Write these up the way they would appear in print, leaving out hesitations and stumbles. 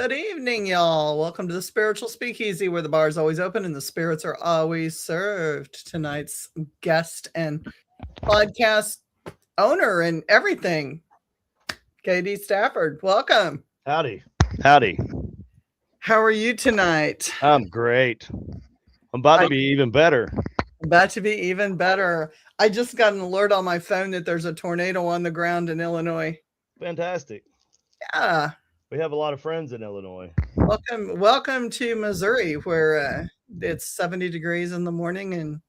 Good evening, y'all. Welcome to the Spiritual Speakeasy, where the bar is always open and the spirits are always served. Tonight's guest and podcast owner and everything, KD Stafford. Welcome. Howdy. How are you tonight? I'm great. I'm about to be even better. About to be even better. I just got an alert on my phone that there's a tornado on the ground in Illinois. Fantastic. Yeah. We have a lot of friends in Illinois. Welcome to Missouri, where it's 70 degrees in the morning and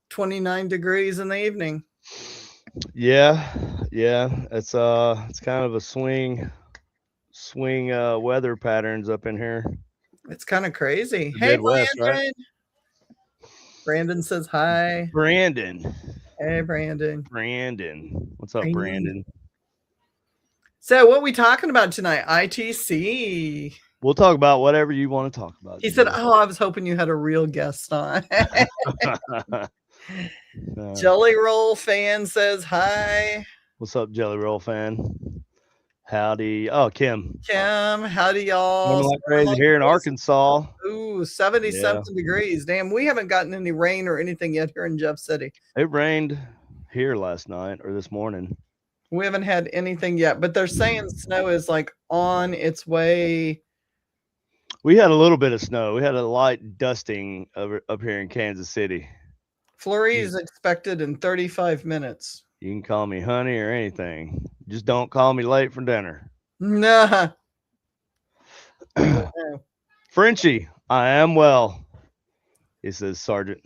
29 degrees in the evening. Yeah. It's kind of a swing weather patterns up in here. It's kind of crazy. The Hey, Midwest, Brandon. right? Brandon says hi. Brandon. Hey, Brandon. What's up, Brandon? So what are we talking about tonight? ITC. We'll talk about whatever you want to talk about. He said, I was hoping you had a real guest on. Jelly Roll fan says hi. What's up, Jelly Roll fan? Howdy. Oh, Kim, howdy, y'all. Like crazy here in Arkansas. Ooh, 70-something degrees. Damn, we haven't gotten any rain or anything yet here in Jeff City. It rained here last night or this morning. We haven't had anything yet, but they're saying snow is like on its way. We had a little bit of snow. We had a light dusting up here in Kansas City. Flurry is expected in 35 minutes. You can call me honey or anything. Just don't call me late for dinner. Nah. Frenchie, I am well. He says, Sergeant.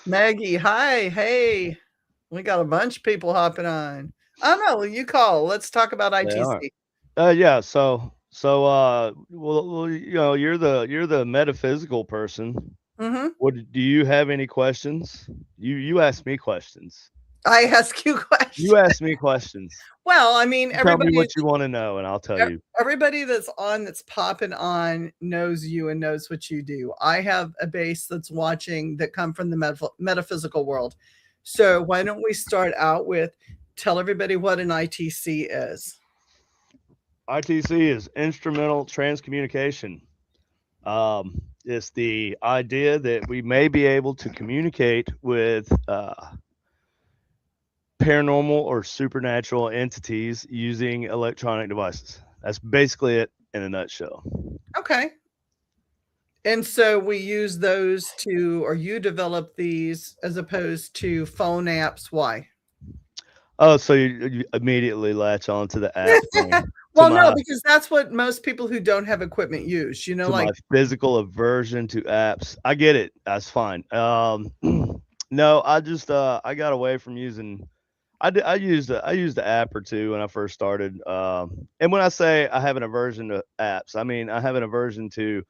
Maggie, hi. Hey. We got a bunch of people hopping on. Oh no, you call. Let's talk about ITC. Yeah. So, well, you know, you're the metaphysical person. Mm-hmm. What do you have any questions? You ask me questions. I ask you questions. You ask me questions. Well, I mean, tell me what you want to know, and I'll tell you. Everybody that's popping on knows you and knows what you do. I have a base that's watching that come from the metaphysical world. So why don't we start out with tell everybody what an ITC is? ITC is instrumental transcommunication. It's the idea that we may be able to communicate with paranormal or supernatural entities using electronic devices. That's basically it in a nutshell. Okay. And so we use those or you develop these as opposed to phone apps. Why? Oh, so you immediately latch on to the app thing. Well, no, because that's what most people who don't have equipment use, you know, like my physical aversion to apps. I get it. That's fine. No, I just, I got away from using, I used the app or two when I first started. And when I say I have an aversion to apps, I mean, I have an aversion to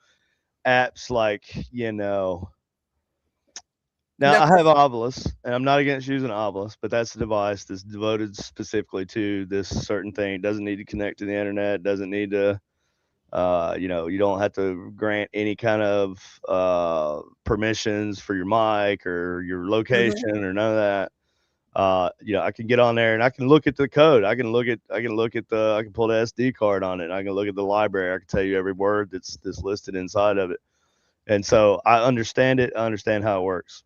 apps like, you know, now I have Ovilus, and I'm not against using Ovilus, but that's a device that's devoted specifically to this certain thing. It doesn't need to connect to the internet. Doesn't need to, you know, you don't have to grant any kind of permissions for your mic or your location or none of that. You know, I can get on there and I can look at the code. I can pull the SD card on it. And I can look at the library. I can tell you every word that's listed inside of it. And so I understand it. I understand how it works.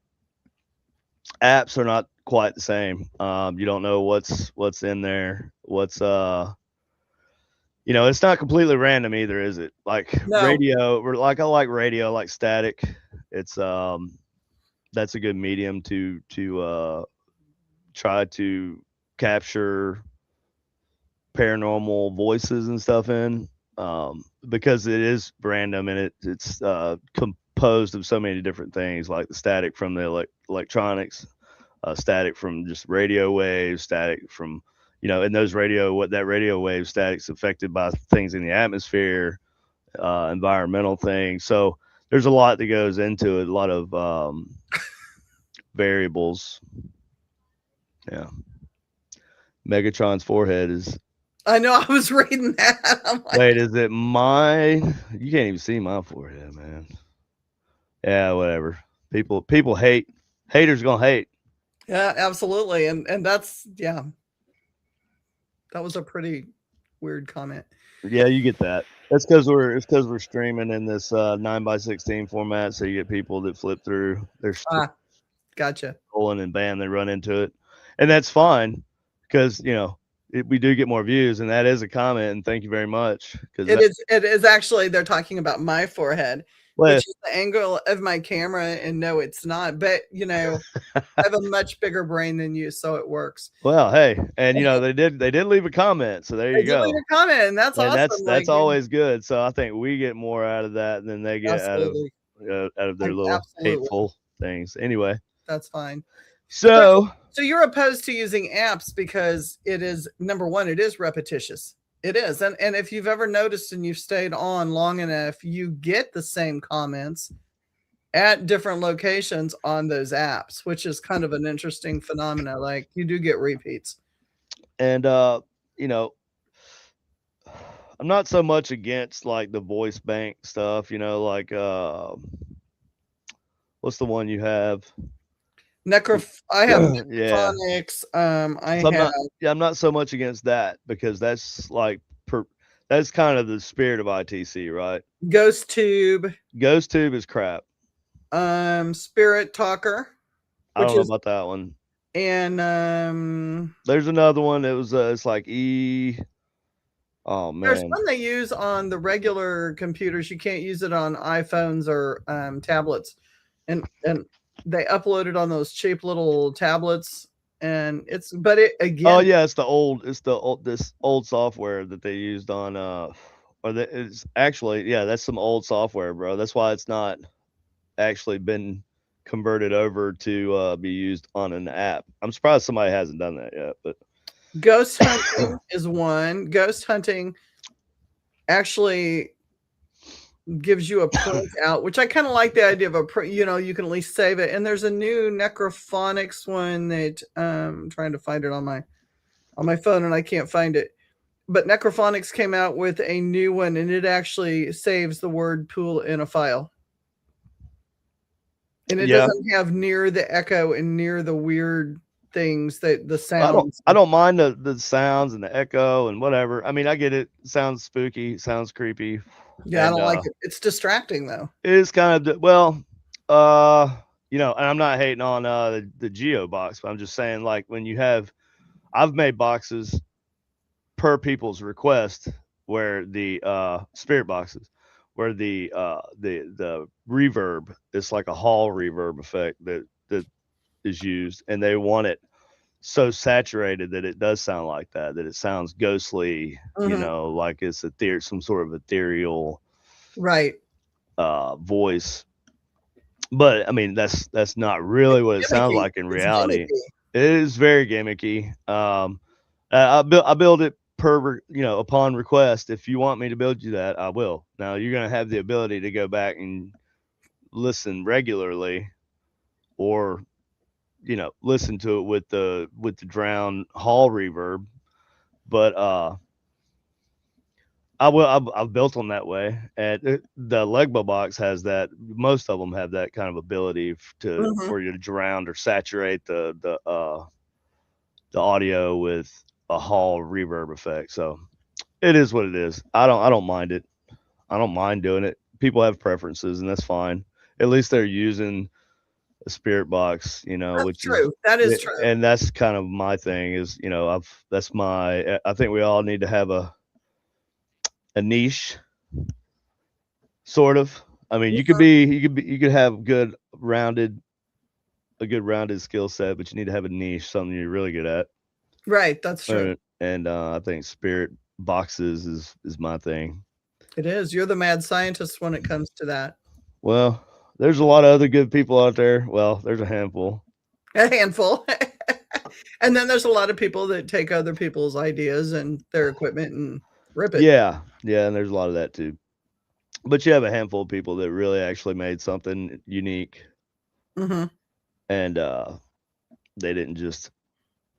Apps are not quite the same. You don't know what's in there. You know, it's not completely random either, is it? Like radio, I like radio, like static. It's that's a good medium to try to capture paranormal voices and stuff in, because it is random and it's composed of so many different things, like the static from the electronics, static from just radio waves, static from, you know, and that radio wave static's affected by things in the atmosphere, environmental things. So there's a lot that goes into it, a lot of variables. Yeah. Megatron's forehead is. I know, I was reading that. I'm like, wait, is it mine? You can't even see my forehead, man. Yeah, whatever. People hate. Haters gonna hate. Yeah, absolutely. And that's, yeah. That was a pretty weird comment. Yeah, you get that. It's because we're streaming in this 9x16 format, so you get people that flip through. They're Gotcha. scrolling and bam, they run into it, and that's fine because we do get more views, and that is a comment, and thank you very much. Because It is actually, they're talking about my forehead, well, which is the angle of my camera, and no, it's not. But I have a much bigger brain than you, so it works. well, hey, and they did leave a comment, so there I you did leave go, a comment, and that's and awesome. that's always good. So I think we get more out of that than they get Absolutely, out of their little absolutely, hateful things. Anyway, that's fine. so So you're opposed to using apps because it is, number one, it is repetitious. It is. And if you've ever noticed and you've stayed on long enough, you get the same comments at different locations on those apps, which is kind of an interesting phenomena. Like you do get repeats. and you know, I'm not so much against like the voice bank stuff, like what's the one you have? I have Yeah. necrophonics. I So have I'm not so much against that because that's like that's kind of the spirit of ITC, right? Ghost Tube, Ghost Tube is crap. Spirit Talker, I which don't know is, about that one. and There's another one that was it's like oh there's man. one they use on the regular computers. You can't use it on iPhones or tablets, and they upload it on those cheap little tablets. And but it Oh again, yeah, this old software that they used on it's actually, yeah, that's some old software, bro. That's why it's not actually been converted over to be used on an app. I'm surprised somebody hasn't done that yet, but ghost hunting is one. Ghost hunting actually gives you a print out, which I kind of like the idea of a print. You can at least save it. And there's a new necrophonics one that I'm trying to find it on my phone, and I can't find it. But Necrophonics came out with a new one, and it actually saves the word pool in a file. And it yeah, doesn't have near the echo and near the weird things, that the I don't sounds. I don't mind the sounds and the echo and whatever. I mean, I get it. Sounds spooky, sounds creepy, Yeah, I and don't like it. It's distracting though. it is kind of well, uh, and I'm not hating on the Geo box, but I'm just saying like when I've made boxes per people's request where the spirit boxes where the reverb is like a hall reverb effect that is used, and they want it so saturated that it does sound like that it sounds ghostly, Mhm. like it's some sort of ethereal Right. voice. But I mean, that's not really what it sounds Gimmicky. like in It's reality. gimmicky. It is very gimmicky. I build it per upon request. If you want me to build you that, I will. Now you're gonna have the ability to go back and listen regularly, or listen to it with the drown hall reverb. But I've built them that way, and the Legbo box has that. Most of them have that kind of ability Mhm. for you to drown or saturate the audio with a hall reverb effect. So it is what it is. I don't mind it. I don't mind doing it. People have preferences, and that's fine. At least they're using a spirit box, That's which is, true. That is true. and that's kind of my thing. Is that's my. I think we all need to have a niche, sort of. I mean, you could have a good rounded skill set, but you need to have a niche, something you're really good at. Right. That's true. And I think spirit boxes is my thing. It is. You're the mad scientist when it comes to that. Well, there's a lot of other good people out there. Well, there's a handful. A handful. And then there's a lot of people that take other people's ideas and their equipment and rip it. Yeah, yeah, and there's a lot of that too. But you have a handful of people that really actually made something unique, Mhm. and they didn't just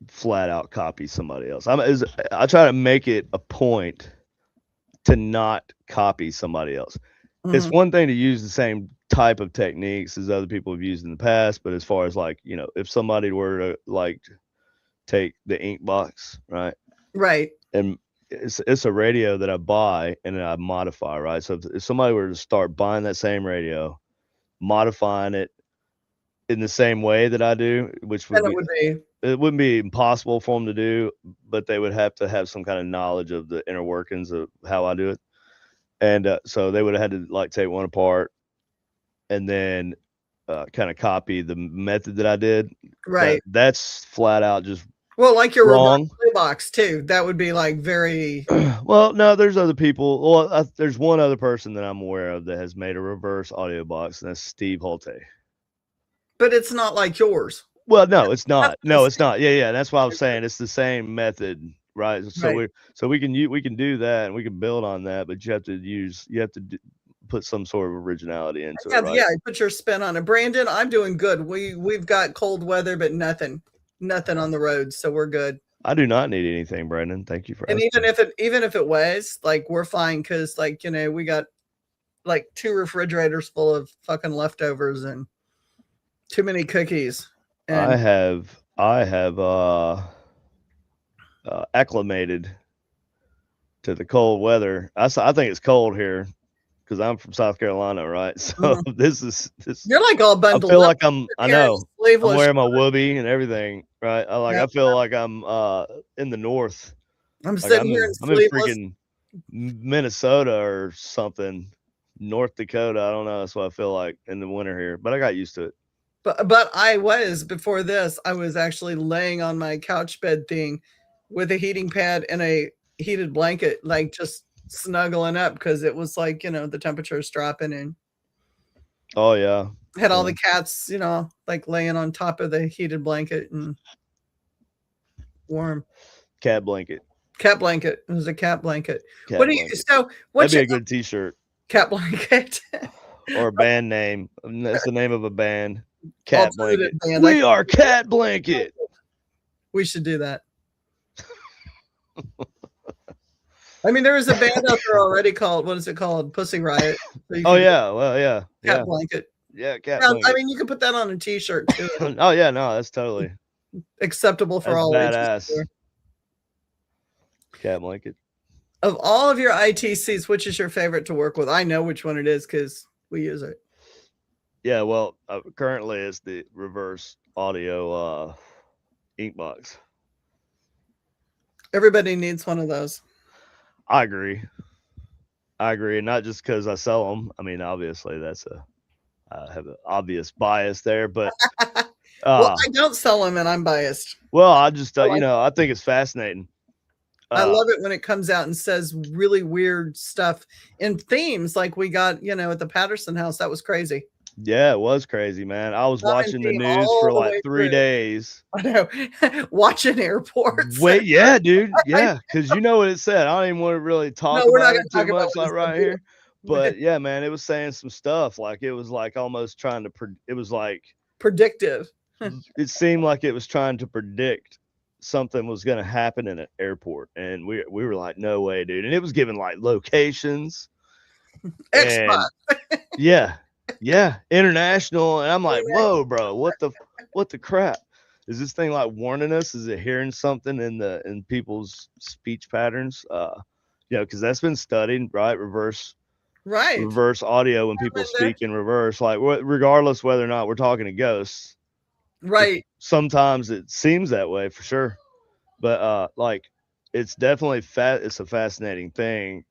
flat out copy somebody else. I try to make it a point to not copy somebody else. It's Mhm. one thing to use the same type of techniques as other people have used in the past, but as far as like, if somebody were to like take the ink box, right, Right. and it's a radio that I buy and then I modify, right? So if somebody were to start buying that same radio, modifying it in the same way that I do, which would And be, it wouldn't be impossible for them to do, but they would have to have some kind of knowledge of the inner workings of how I do it. And so they would have had to like take one apart and then kind of copy the method that I did. right. That's flat out just Well, like your wrong. reverse play box too. That would be like very. Well, no, there's other people. Well, there's one other person that I'm aware of that has made a reverse audio box, and that's Steve Holte. But it's not like yours. Well, no, it's not. No, it's not. Yeah. That's why I was saying it's the same method, right? So Right. we can do that and we can build on that, but you have to put some sort of originality into it, right? Yeah, put your spin on it. Brandon, I'm doing good. We've got cold weather, but nothing on the road, so we're good. I do not need anything, Brandon. Thank you for And asking. even if it was, like, we're fine because, like, we got like 2 refrigerators full of fucking leftovers and too many cookies. And I have acclimated to the cold weather. I think it's cold here because I'm from South Carolina, right? So this. You're like all I bundled feel up. like I know. I'm Sleeveless wearing my whoopee and everything, right? I feel like I'm in the north. I'm Like sitting here in I'm in sleeveless. freaking Minnesota or something, North Dakota. I don't know. That's what I feel like in the winter here, but I got used to it. But I was, before this, I was actually laying on my couch bed thing with a heating pad and a heated blanket, like just snuggling up because it was like, the temperature's dropping and Oh yeah. had all the cats, like laying on top of the heated blanket and warm. Cat blanket. Cat blanket. It was a cat blanket. Cat What do you blanket. so what's That'd be a good t-shirt. Cat blanket? Or a band name. That's the name of a band. Cat Blanket. Band. We are Cat Blanket. We should do that. I mean, there is a band out there already called, what is it called? Pussy Riot. So Oh yeah, well yeah. Cat Blanket. Yeah, Cat Yeah, Blanket. I mean, you can put that on a t-shirt too. Oh yeah, no, that's totally acceptable for all badass. ages. Cat Blanket. Of all of your ITCs, which is your favorite to work with? I know which one it is because we use it. Yeah, well, currently it's the reverse audio ink box. Everybody needs one of those. I agree, and not just because I sell them. I mean, obviously I have an obvious bias there, but well, I don't sell them, and I'm biased. Well, I just I think it's fascinating. I love it when it comes out and says really weird stuff in themes like we got, at the Patterson house. That was crazy. Yeah, it was crazy, man. I was watching the news for like 3 days. I know. Watching airports. Wait, yeah, dude. Yeah, because you know what it said. I don't even want to really talk about it too much like right here. But yeah, man, it was saying some stuff. Like it was like almost trying to it was like predictive. It seemed like it was trying to predict something was going to happen in an airport. And we were like, no way, dude. And it was giving like locations. Xbox. Yeah, international, and I'm like, whoa, bro, what the crap? Is this thing like warning us? Is it hearing something in people's speech patterns? Because that's been studied, right? Reverse audio when people speak in reverse, like regardless whether or not we're talking to ghosts, right? Sometimes it seems that way for sure, but like it's definitely it's a fascinating thing.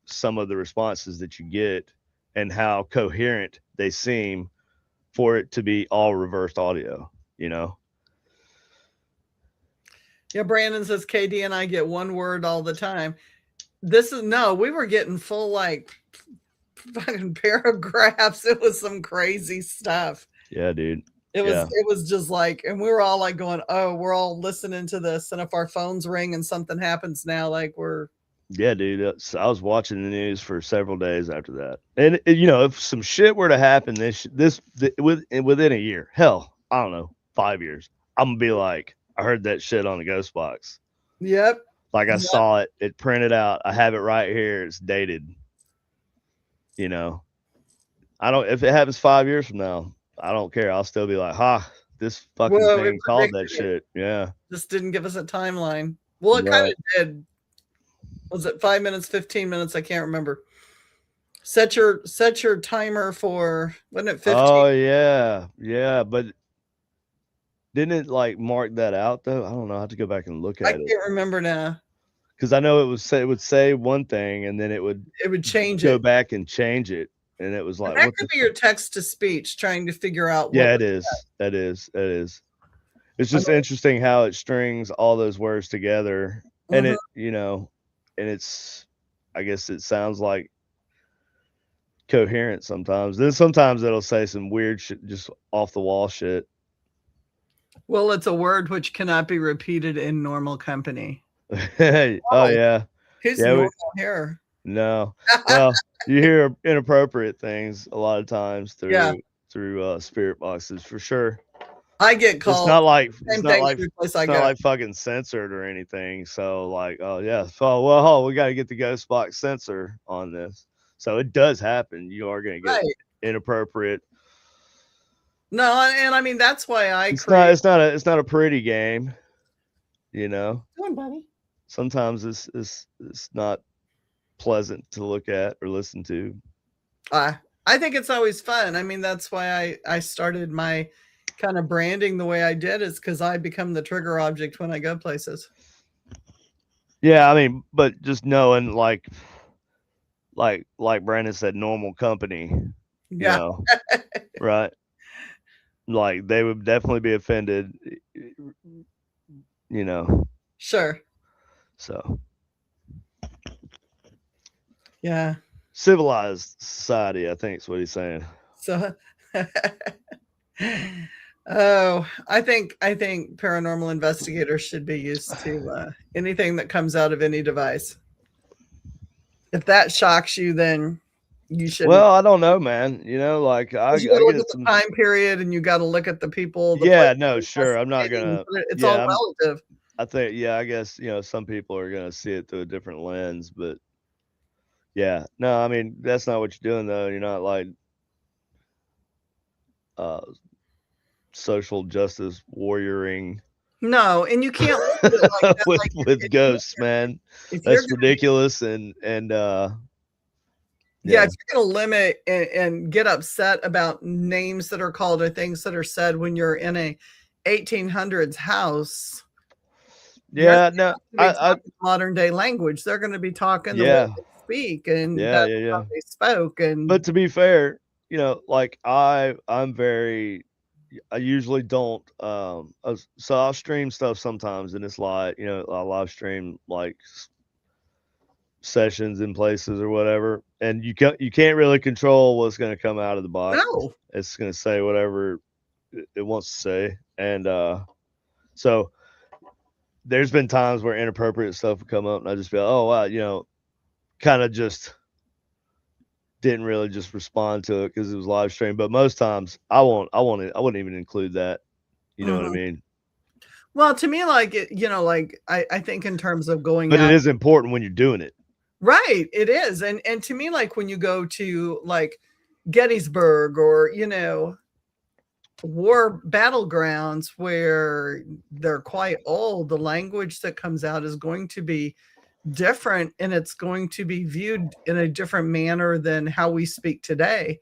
Some of the responses that you get and how coherent they seem for it to be all reversed audio, Yeah, Brandon says KD and I get one word all the time. We were getting full like fucking paragraphs. It was some crazy stuff. Yeah, dude. It was just like, and we were all like going, oh, we're all listening to this. And if our phones ring and something happens now, like yeah, dude. I was watching the news for several days after that, and if some shit were to happen within a year, hell, I don't know, 5 years, I'm gonna be like, I heard that shit on the ghost box. Yep. Like I saw it printed out. I have it right here. It's dated. I don't. If it happens 5 years from now, I don't care. I'll still be like, this fucking thing called that shit. Yeah. This didn't give us a timeline. Well, it kind of did. Was it 5 minutes, 15 minutes? I can't remember. Set your timer for, wasn't it 15? Oh yeah, but didn't it like mark that out though? I don't know. I have to go back and look I at it can't remember now. because I know it would say one thing and then it would It would change go it. back and change it, and it was And like, that what could the? be your text to speech trying to figure out what. Yeah, it is. That is. It is. It's I just interesting how it strings all those words together, and mean, it, and it's. I guess it sounds like coherent sometimes. Then sometimes it'll say some weird shit, just off the wall shit. well, it's a word which cannot be repeated in normal company. Oh yeah, Who's yeah. normal here? No, well, you hear inappropriate things a lot of times Yeah, through spirit boxes for sure. I get It's called not like same thing every place I it's not go. like fucking censored or anything. So like, oh yeah, so well, we got to get the ghost box censor on this. So it does happen. You are going to get Right. inappropriate. No, and I mean that's why I It's create. it's not a pretty game. You know, Come on, buddy. sometimes it's not pleasant to look at or listen to. I think it's always fun. I mean, that's why I started my kind of branding the way I did, is because I become the trigger object when I go places. Yeah, I mean, but just knowing like Brandon said, normal company, you Yeah, know, right? Like they would definitely be offended, you know. sure. So Yeah. civilized society, I think is what he's saying. So oh, I think paranormal investigators should be used to anything that comes out of any device. If that shocks you, then you shouldn't. Well, I don't know, man. You know, like I You got to look get at the some. time period, and you got to look at the people, the Yeah, places no, sure. I'm not investigating. gonna. It's all Yeah, relative. I think. Yeah, I guess some people are gonna see it through a different lens, but yeah, no, I mean that's not what you're doing though. You're not like uh social justice warrioring No, and you can't look at it like that. Like with ghosts, man. if you're That's gonna, ridiculous, and yeah, yeah, if you're gonna limit and get upset about names that are called or things that are said when you're in a 1800s house, you're yeah, not no, going to be talking modern day language. They're going to be talking the way yeah, they speak, and yeah, that's yeah, how yeah. they spoke. And But to be fair, like I'm very. I usually don't. So I'll stream stuff sometimes, and it's like I live stream like sessions in places or whatever, and you can't really control what's going to come out of the box. no, It's going to say whatever it wants to say, and so there's been times where inappropriate stuff would come up, and I just feel, oh wow, kind of just didn't really just respond to it because it was live stream. But most times I wouldn't even include that. You know what I mhm. mean? Well, to me, like like I think in terms of going But it out, is important when you're doing it. right? It is, and to me, like when you go to like Gettysburg or war battlegrounds where they're quite old, the language that comes out is going to be different, and it's going to be viewed in a different manner than how we speak today.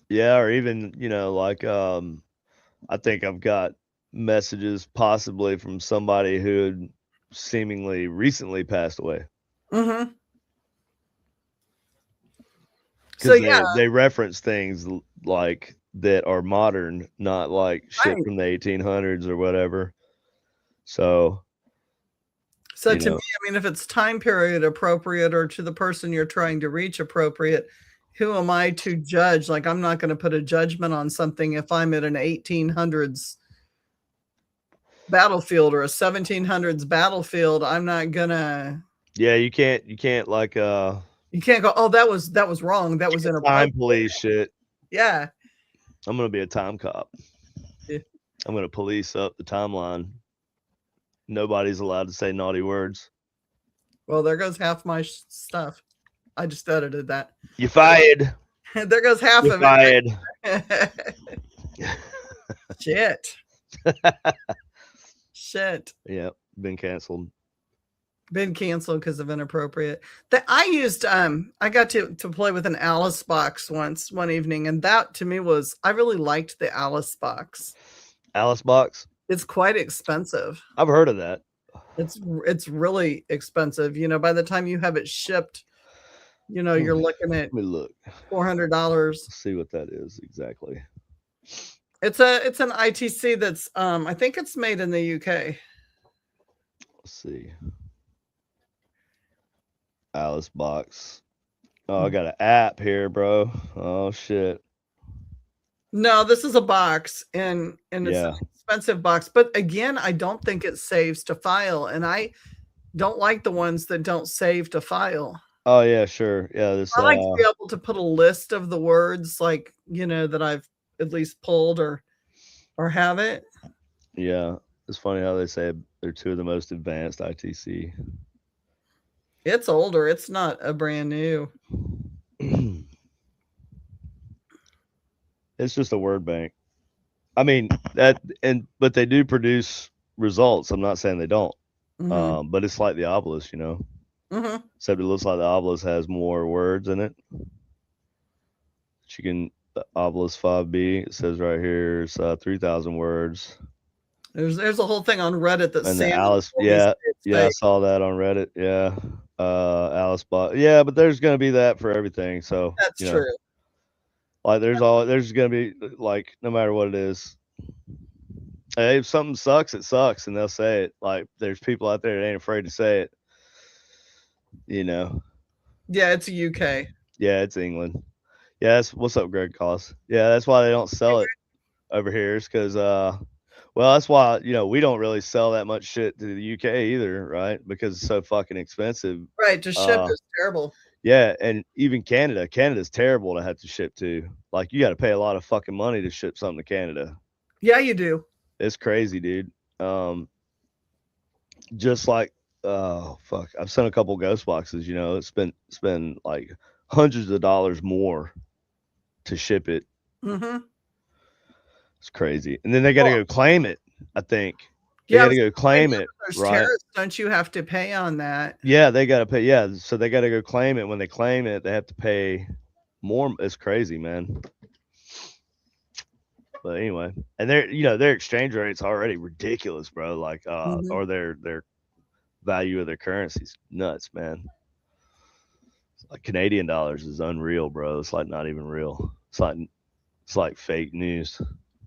Yeah, or even like I think I've got messages possibly from somebody who had seemingly recently passed away Mm-hmm. So because yeah, they reference things like that are modern, not like shit right. from the 1800s or whatever. So So to me, I mean, if it's time period appropriate or to the person you're trying to reach appropriate, who am I to judge? Like, I'm not going to put a judgment on something if I'm at an 1800s battlefield or a 1700s battlefield. I'm not gonna. yeah, you can't like You can't go. Oh, that was wrong. That was inappropriate. time police shit. Yeah. I'm gonna be a time cop. Yeah. I'm gonna police up the timeline. Nobody's allowed to say naughty words. Well, there goes half my stuff. I just edited that. You fired. There goes half You of fired. it. Shit. Shit. Yeah, been canceled. Been canceled because of inappropriate. That I used I got to play with an Alice box one evening, and that to me was I really liked the Alice box. Alice box? It's quite expensive. I've heard of that. It's really expensive. You know, by the time you have it shipped, you know, you're looking at Let me look. $400. See what that is exactly. It's an ITC that's I think it's made in the UK. Let's see. Alice box. Oh, I got an app here, bro. Oh shit. No, this is a box, and it's an expensive box. But again, I don't think it saves to file, and I don't like the ones that don't save to file. Oh yeah, sure. Yeah, this. I like to be able to put a list of the words, like, you know, that I've at least pulled or have it. Yeah, it's funny how they say they're two of the most advanced ITC. It's older. It's not a brand new. It's just a word bank. I mean but they do produce results. I'm not saying they don't. But it's like the obelisk, you know. Except it looks like the obelisk has more words in it. The obelisk 5B, it says right here, it's 3,000 words. There's a whole thing on Reddit that and Alice, I saw that on Reddit. Yeah, Alice bot. Yeah, but there's gonna be that for everything. So that's true. Like there's gonna be, like, no matter what it is. Hey, if something sucks, it sucks, and they'll say it. Like, there's people out there that ain't afraid to say it. You know. Yeah, it's UK. Yeah, it's England. Yeah, what's up, Greg Cost. Yeah, that's why they don't sell it over here. Is because well, that's why, you know, we don't really sell that much shit to the UK either, right? Because it's so fucking expensive. Right, to ship is terrible. Yeah, and even Canada. Canada's terrible to have to ship to. Like, you got to pay a lot of fucking money to ship something to Canada. Yeah, you do. It's crazy, dude. Just like, oh fuck, I've sent a couple ghost boxes. You know, it's been like hundreds of dollars more to ship it. It's crazy, and then they got to go claim it. I think they got to go claim it, right? Don't you have to pay on that? Yeah, they got to pay. Yeah, so they got to go claim it. When they claim it, they have to pay more. It's crazy, man. But anyway, and their exchange rate's already ridiculous, bro. Like, or their value of their currency's nuts, man. Like, Canadian dollars is unreal, bro. It's like not even real. It's like fake news.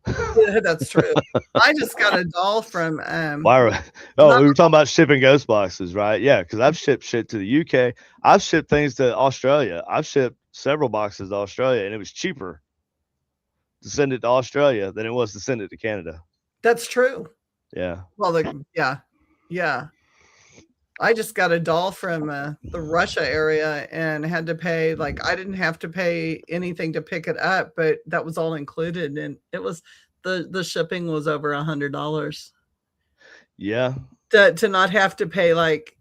Yeah, that's true. I just got a doll from we were talking about shipping ghost boxes, right? Yeah, because I've shipped shit to the UK. I've shipped things to Australia. I've shipped several boxes to Australia, and it was cheaper to send it to Australia than it was to send it to Canada. That's true. Yeah. Well, yeah. I just got a doll from the Russia area and had to pay, like, I didn't have to pay anything to pick it up, but that was all included, and it was the shipping was over $100. Yeah. To not have to pay, like,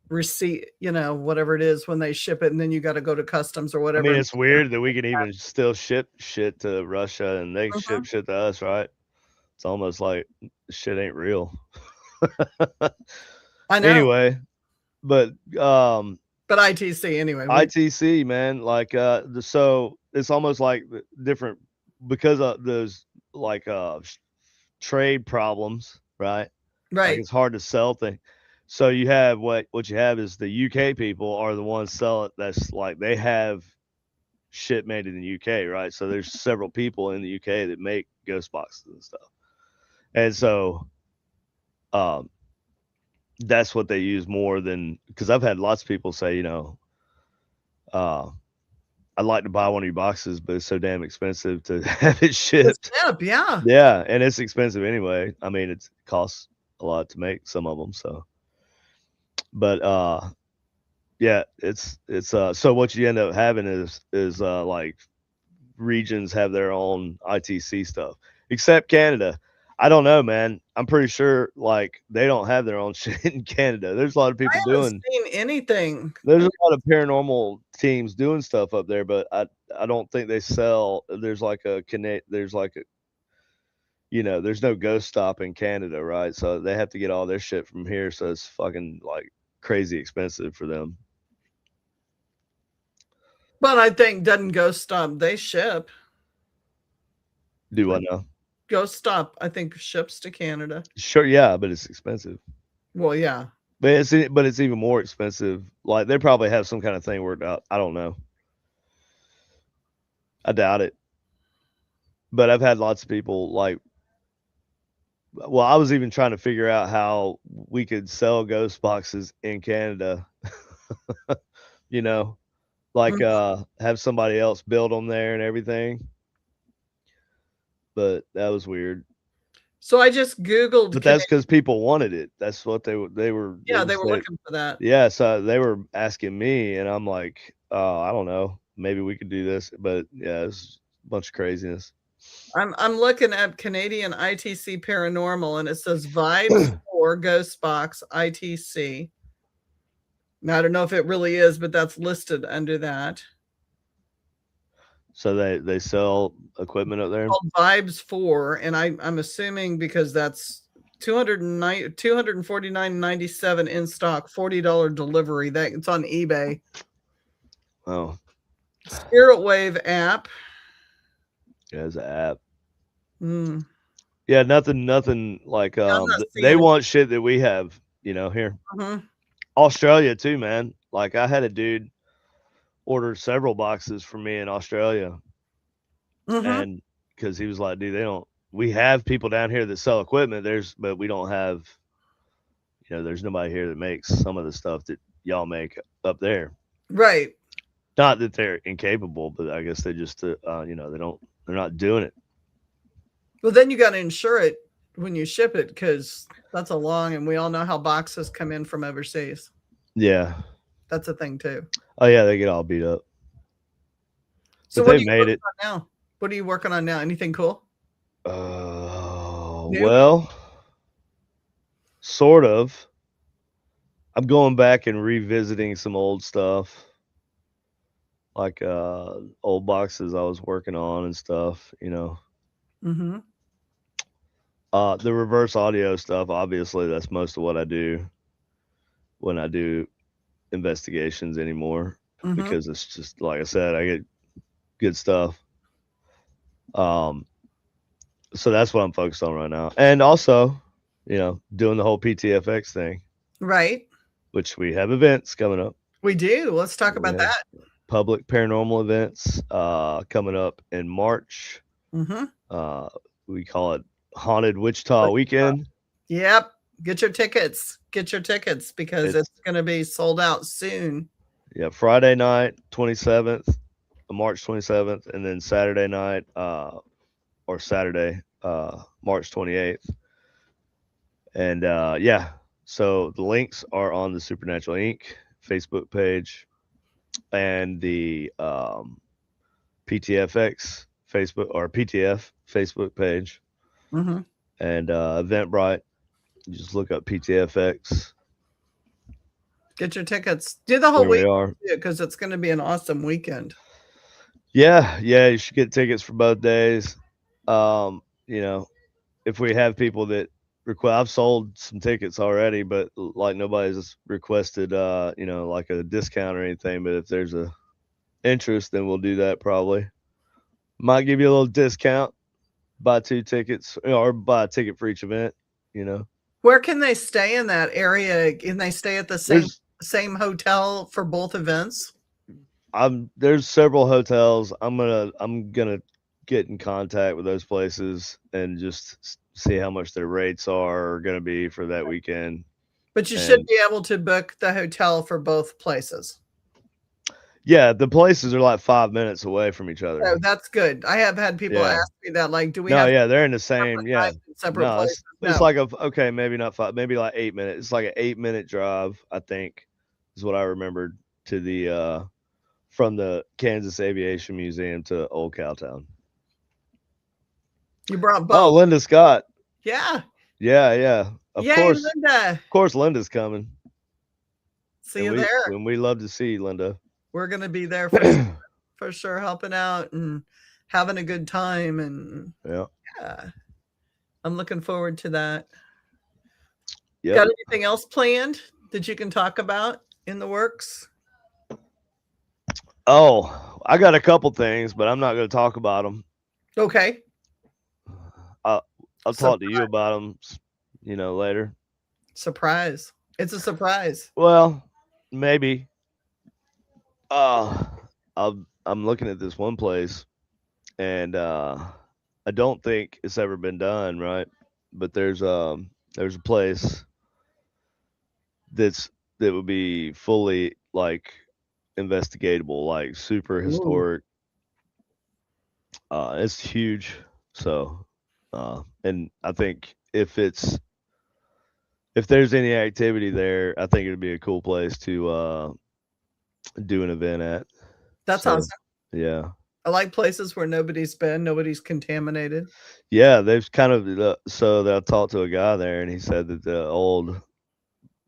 receipt, you know, whatever it is when they ship it, and then you got to go to customs or whatever. I mean, it's weird that we can even still ship shit to Russia and they ship shit to us, right? It's almost like shit ain't real. I know. Anyway, but ITC anyway. ITC, man, like so it's almost like different because of those, like, trade problems, right? Right. Like, it's hard to sell things. So you have what you have is the UK people are the ones sell it. That's like they have shit made in the UK, right? So there's several people in the UK that make ghost boxes and stuff. And so that's what they use more than, because I've had lots of people say, you know, I'd like to buy one of your boxes, but it's so damn expensive to have it shipped. Yeah. Yeah, and it's expensive anyway. I mean, it costs a lot to make some of them, so. But yeah, it's so what you end up having is like regions have their own ITC stuff, except Canada. I don't know, man. I'm pretty sure, like, they don't have their own shit in Canada. There's a lot of people doing seen anything. There's a lot of paranormal teams doing stuff up there, but I don't think they sell. There's like a you know, there's no ghost stop in Canada, right? So they have to get all their shit from here. So it's fucking like crazy expensive for them. But I think doesn't Ghost Stop, they ship. Do what now? Ghost Stop, I think, ships to Canada. Sure, yeah, but it's expensive. Well, yeah. But it's even more expensive. Like they probably have some kind of thing worked out. I don't know. I doubt it. But I've had lots of people like, well, I was even trying to figure out how we could sell ghost boxes in Canada. You know, like have somebody else build them there and everything. But that was weird. So I just Googled. But that's because people wanted it. That's what they were. Yeah, they were looking for that. Yeah, so they were asking me, and I'm like, I don't know, maybe we could do this. But yeah, it's a bunch of craziness. I'm looking at Canadian ITC Paranormal, and it says Vibes for Ghost Box ITC. Now, I don't know if it really is, but that's listed under that. So they sell equipment up there. It's called Vibes 4, and I'm assuming because that's $249.97 in stock, $40 delivery. That it's on eBay. Oh, Spirit Wave app. yeah, it's an app. Mm. Yeah, nothing like they want shit that we have, here. Mm-hmm. Australia too, man. Like I had a dude order several boxes for me in Australia. Mm-hmm. And because he was like, dude, we have people down here that sell equipment, but we don't have, there's nobody here that makes some of the stuff that y'all make up there. Right. Not that they're incapable, but I guess they just, they're not doing it. Well, then you got to insure it when you ship it, because that's a long, and we all know how boxes come in from overseas. Yeah. That's a thing too. Oh yeah, they get all beat up. So but they made it. Now? What are you working on now? Anything cool? Well, sort of. I'm going back and revisiting some old stuff, like old boxes I was working on and stuff. Mm-hmm. The reverse audio stuff, obviously, that's most of what I do when I do investigations anymore, because it's just like I said, I get good stuff. So that's what I'm focused on right now, and also, doing the whole PTFX thing, right? Which we have events coming up. We do. Let's talk about that. Public paranormal events coming up in March. Mm-hmm. We call it Haunted Wichita Weekend. Yep. Get your tickets. Because it's going to be sold out soon. Yeah, Friday night, 27th, March 27th, and then Saturday night, or Saturday, March 28th. And yeah, so the links are on the Supernatural Inc. Facebook page and the PTFX Facebook or PTF Facebook page. Mm-hmm. And Eventbrite. You just look up PTFX. Get your tickets. Do the whole week, because it's going to be an awesome weekend. Yeah, you should get tickets for both days. If we have people that request, I've sold some tickets already, but like nobody's requested, like a discount or anything. But if there's a interest, then we'll do that probably. Might give you a little discount, buy 2 tickets, or buy a ticket for each event. Where can they stay in that area? Can they stay at the same hotel for both events? There's several hotels. I'm gonna get in contact with those places and just see how much their rates are going to be for that weekend. But you should be able to book the hotel for both places. Yeah, the places are like 5 minutes away from each other. Oh, that's good. I have had people ask me that, like, do we have they're in the same, separate places? It's like maybe not 5, maybe like 8 minutes. It's like an 8-minute drive, I think, is what I remembered, to the from the Kansas Aviation Museum to Old Cowtown. You brought both. Oh, Linda Scott. Yeah. Yeah. Of course, Linda. Of course, Linda's coming. See you there. And we love to see Linda. We're going to be there for sure, helping out and having a good time. And yeah, I'm looking forward to that. Yep. Got anything else planned? that you can talk about in the works? Oh, I got a couple things, but I'm not going to talk about them. Okay. I'll talk to you about them, later. Surprise. It's a surprise. Well, maybe. I'm looking at this one place, and I don't think it's ever been done, right? But there's a place that would be fully like investigatable, like super Ooh. historic. It's huge. So, and I think if there's any activity there, I think it'd be a cool place to do an event at. That's So, awesome. yeah. I like places where nobody's been, nobody's contaminated. Yeah, they've kind of so that I talked to a guy there, and he said that the old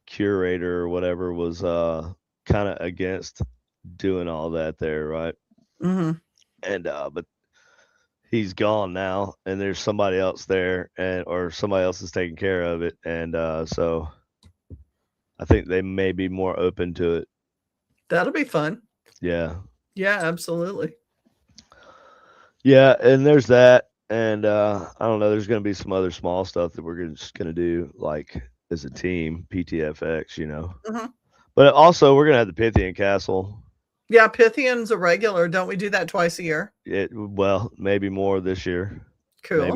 curator or whatever was kind of against doing all that there, right? Mm-hmm. And but he's gone now, and there's somebody else there, and or somebody else is taking care of it, and so I think they may be more open to it. That'll be fun. Yeah, Yeah, absolutely. yeah, and there's that, and I don't know. There's going to be some other small stuff that we're just going to do, like as a team, PTFX, Mm-hmm. But also, we're going to have the Pythian Castle. Yeah, Pythian's a regular. Don't we do that twice a year? Well, maybe more this year. Cool.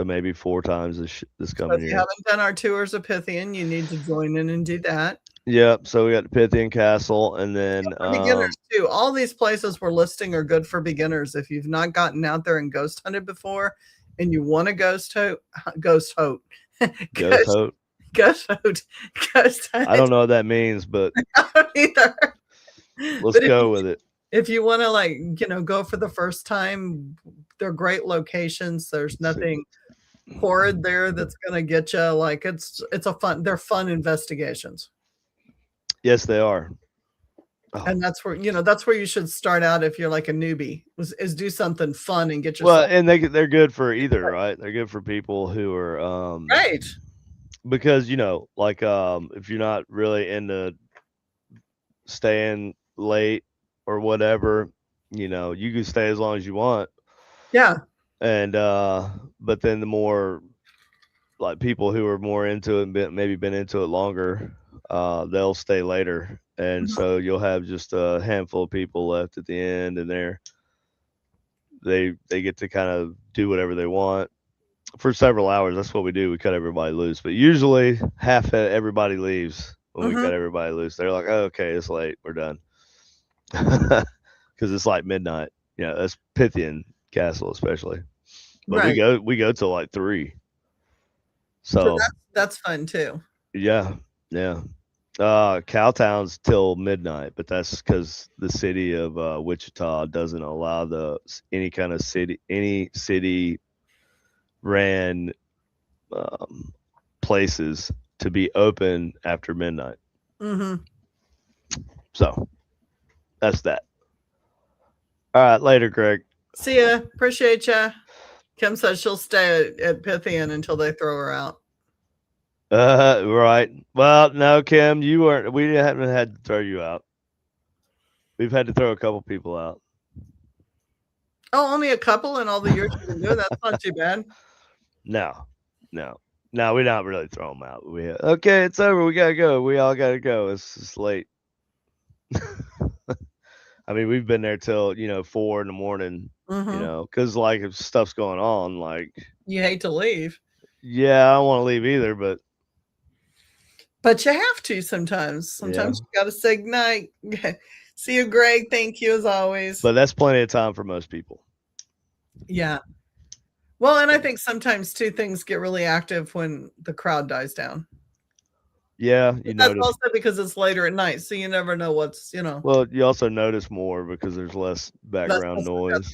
Maybe 4 times this So coming if you year. haven't done our tours of Pythian, you need to join in and do that. Yep. So we got the Pythian Castle, and then For beginners too. All these places we're listing are good for beginners. If you've not gotten out there and ghost hunted before, and you want to ghost hunt, ghost hote. ghost hunt. I don't know what that means, but I don't either. Let's go with it. If you want to go for the first time, they're great locations. There's nothing horrid there that's going to get you. Like they're fun investigations. Yes, they are. Oh. And that's where you should start out if you're like a newbie. Is do something fun and get yourself. Well, and they're good for either, right? They're good for people who are right. Because like if you're not really into staying late or whatever, you can stay as long as you want. Yeah. And but then the more like people who are more into it, maybe been into it longer, they'll stay later, and so you'll have just a handful of people left at the end, and they get to kind of do whatever they want for several hours. That's what we do. We cut everybody loose, but usually half of everybody leaves when we cut everybody loose. They're like, oh, okay, it's late, we're done, because it's like midnight. Yeah, that's Pythian Castle especially, but we go till like 3. So that's fun too. Yeah. Cowtown's till midnight, but that's because the city of Wichita doesn't allow any city ran places to be open after midnight. Mm-hmm. So that's that. All right, later, Greg. See ya. Appreciate ya. Kim says she'll stay at Pythian until they throw her out. Right. Well, no, Kim, we haven't had to throw you out. We've had to throw a couple people out. Oh, only a couple in all the years you've been doing that. That's not too bad. No, we're not really throwing them out. Okay, it's over. We gotta go. We all gotta go. It's late. I mean, we've been there till 4 in the morning. Because like if stuff's going on, like you hate to leave. Yeah, I don't want to leave either, but you have to sometimes. Sometimes you gotta say goodnight. See you, Greg. Thank you as always. But that's plenty of time for most people. Yeah. Well, and I think sometimes too things get really active when the crowd dies down. Yeah, that's also because it's later at night, so you never know what's Well, you also notice more because there's less background noise.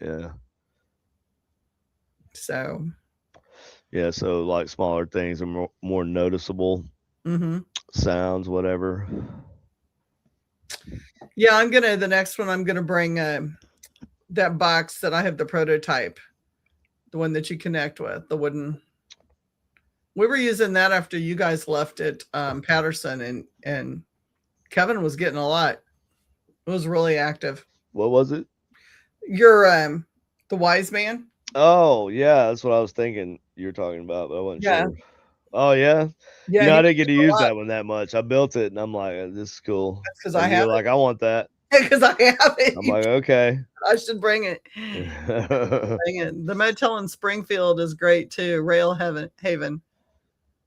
Yeah. So. Yeah, so like smaller things are more noticeable. Sounds, whatever. Yeah, the next one I'm gonna bring that box that I have the prototype, the one that you connect with, the wooden We were using that after you guys left at Patterson, and Kevin was getting a lot. It was really active. What was it? You're the wise man. Oh, yeah, that's what I was thinking you were talking about, but I wasn't Yeah. sure. Oh, yeah? Yeah, I he didn't get to was a use lot. that one that much. I built it, and I'm like, "This is cool." That's because And I you're have like, "I want that." it. Because I have it. I'm like, "Okay." I should bring it. Bring it. The motel in Springfield is great too. Haven.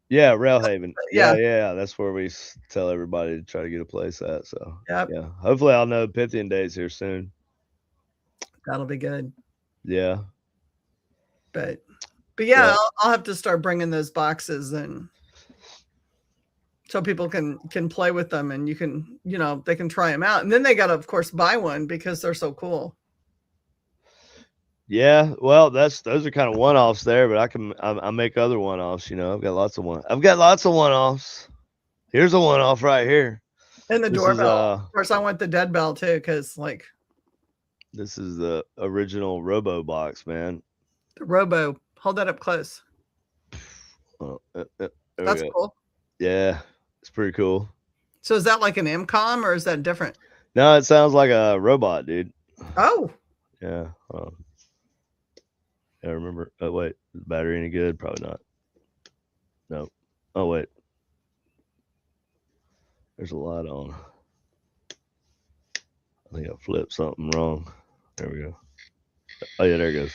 Yeah, Railhaven. Yeah. Yeah, that's where we tell everybody to try to get a place at, so, Yep. yeah. Hopefully, I'll know Pythian days here soon. That'll be good. Yeah. But yeah, Yep. I'll have to start bringing those boxes and so people can play with them, and you can, they can try them out, and then they got to, of course, buy one because they're so cool. Yeah, well, those are kind of one-offs there, but I make other one-offs, I've got lots of one-offs. Here's a one-off right here. And the This doorbell. is Of course, I want the dead bell too, because this is the original Robo box, man. the Robo. Hold that up close. That's cool. Yeah, it's pretty cool. So is that like an MCOM or is that different? No, it sounds like a robot, dude. Oh. Yeah. I remember. Oh wait, is the battery any good? Probably not. No. Oh wait. There's a light on. I think I flipped something wrong. There we go. Oh yeah, there it goes.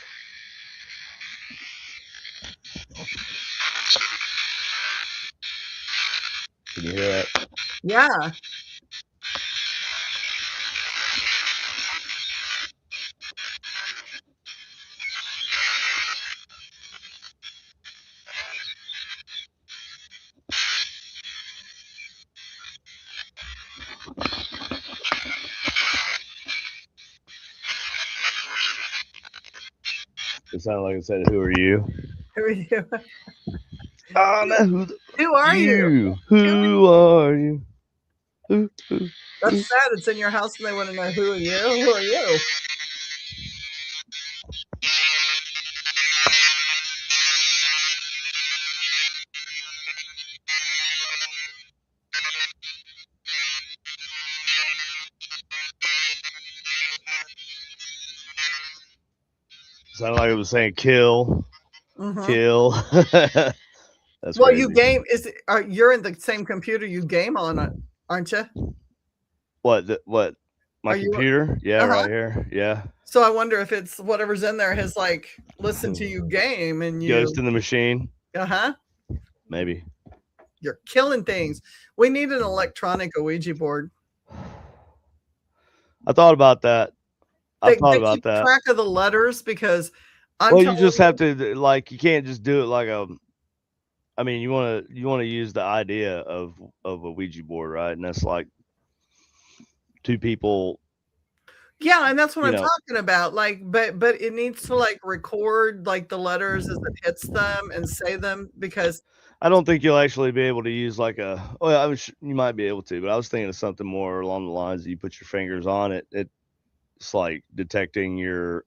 Can you hear that? Yeah. It sounded like it said, "Who are you?" Who are you? Oh no, who are you? Who are you? Who? That's sad. It's in your house and they want to know who are you? Who are you? Sounded like it was saying "kill, kill." That's well, crazy. you game you're in the same computer you game on, aren't you? What? My computer? Yeah, right here. Yeah. So I wonder if it's whatever's in there has like listened to you game and you Ghost in the machine. Maybe. You're killing things. We need an electronic Ouija board. I thought about that. I thought about keep that. Track of the letters because you just have to you can't just do it like a. I mean, you want to use the idea of a Ouija board, right? And that's like two people. Yeah, and that's what I'm talking about. Like, but it needs to like record like the letters as it hits them and say them because I don't think you'll actually be able to use like a. Well, you might be able to, but I was thinking of something more along the lines that you put your fingers on it. It's like detecting your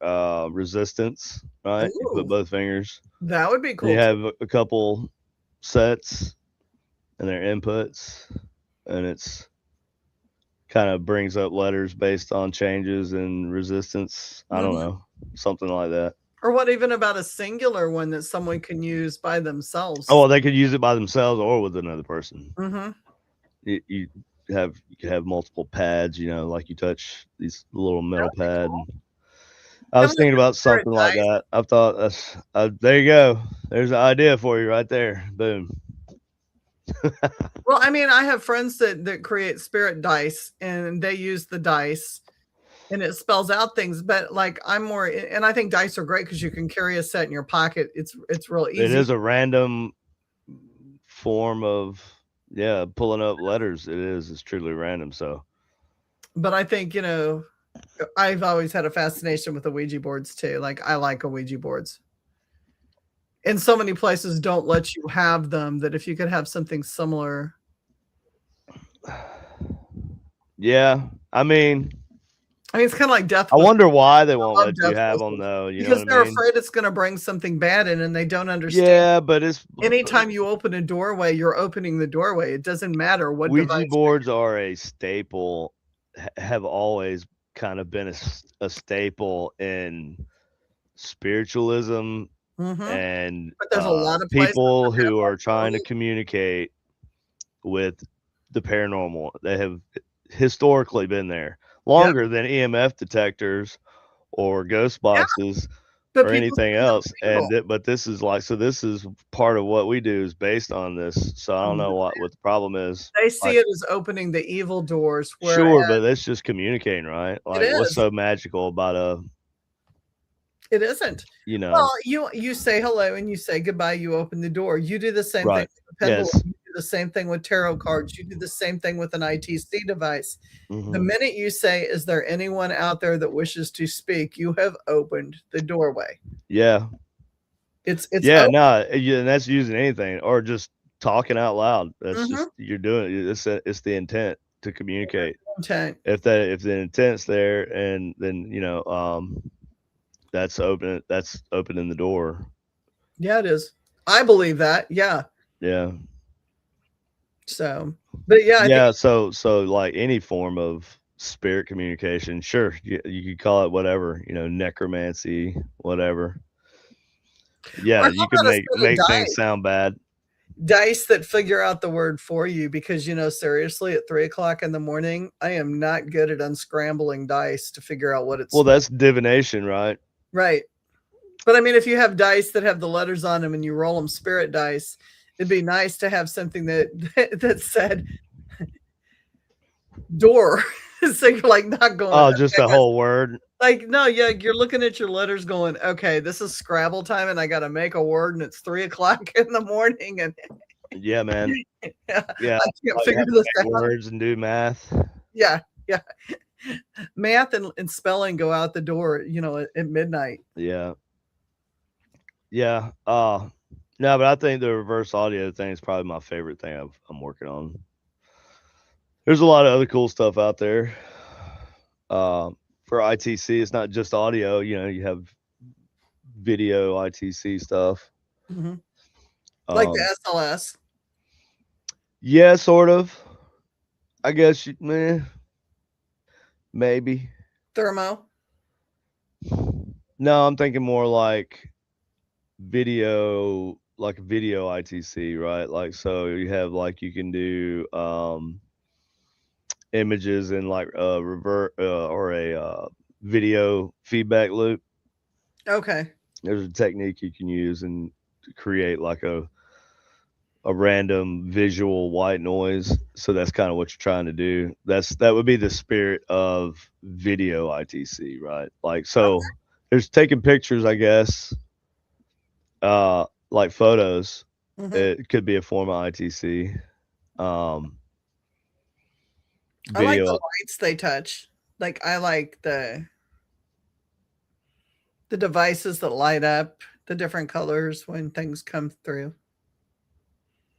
resistance, right? Ooh, you put both fingers. That would be cool. You have a couple sets and their inputs, and it's kind of brings up letters based on changes in resistance. I don't know, something like that. Or what even about a singular one that someone can use by themselves? Oh, well, they could use it by themselves or with another person. You could have multiple pads, like you touch these little metal pad. Cool. I was thinking about something like that. I thought there you go. There's an idea for you right there. Boom. Well, I mean, I have friends that create spirit dice and they use the dice and it spells out things, but like I'm more, and I think dice are great because you can carry a set in your pocket. It's real easy. It is a random form of pulling up letters. It's truly random. So, but I think I've always had a fascination with the Ouija boards too. Like I like Ouija boards. And so many places don't let you have them that if you could have something similar. Yeah, I mean, I mean, it's kind of like death. I wonder why they won't love let you death have whistles them though. You know because what I they're mean? afraid it's going to bring something bad in, and they don't understand. Yeah, but it's Anytime you open a doorway, you're opening the doorway. It doesn't matter what Ouija device. boards are a staple, have always kind of been a staple in spiritualism Mm-hmm. and But there's a lot of places people that have who are trying to them. communicate with the paranormal. They have historically been there Yep. longer than EMF detectors or ghost Yeah, boxes but or people anything see them else. real. But this is like, so this is part of what we do is based on this. So I don't know what the problem is. They see Like, it as opening the evil doors, where sure, but that's just communicating, right? it Like, what's is. so magical about It isn't. you know, Well, you say hello and you say goodbye. You open the door. You do the same thing right? with the pendulum. Yes. You do the same thing with tarot cards. You do the same thing with an ITC device. The Hmm. minute you say, "Is there anyone out there that wishes to speak?" you have opened the doorway. Yeah. It's Yeah. open. No, yeah, and that's using anything or just talking out loud. That's Mm-hmm. just you're doing it. It's the intent to communicate. Intent. If the intent's there, and then that's opening the door. Yeah, it is. I believe that. Yeah. Yeah. So, but yeah, I think Yeah. So like any form of spirit communication, sure, you could call it whatever, necromancy, whatever. or Yeah, how you could about a set of make things sound bad. dice that figure out the word for you? Because seriously, at 3 o'clock in the morning, I am not good at unscrambling dice to figure out what Well, it's that's divination, right? right. But I mean, if you have dice that have the letters on them and you roll them spirit dice, it'd be nice to have something that said door. So you're like not going, Oh, just okay, the guys. whole word. Like, no, yeah, you're looking at your letters going, okay, this is Scrabble time and I got to make a word and it's 3 o'clock in the morning. And Yeah, man. yeah, Yeah, I can't like figure have to this make out. words and do math. Yeah, yeah. Math and spelling go out the door, at midnight. Yeah. Yeah. No, but I think the reverse audio thing is probably my favorite thing I'm working on. There's a lot of other cool stuff out there. For ITC, it's not just audio. You have video ITC stuff. Mm-hmm. Like the Um, SLS. yeah, sort of. I guess maybe. Thermo. No, I'm thinking more like video ITC, right? Like, so you have like you can do images in like a revert or a video feedback loop. Okay. There's a technique you can use and to create like a random visual white noise. So that's kind of what you're trying to do. That would be the spirit of video ITC, right? Like, so there's taking pictures, I guess, like photos. Mm-hmm. It could be a form of ITC. Um, I like the video. lights they touch. Like I like the devices that light up the different colors when things come through.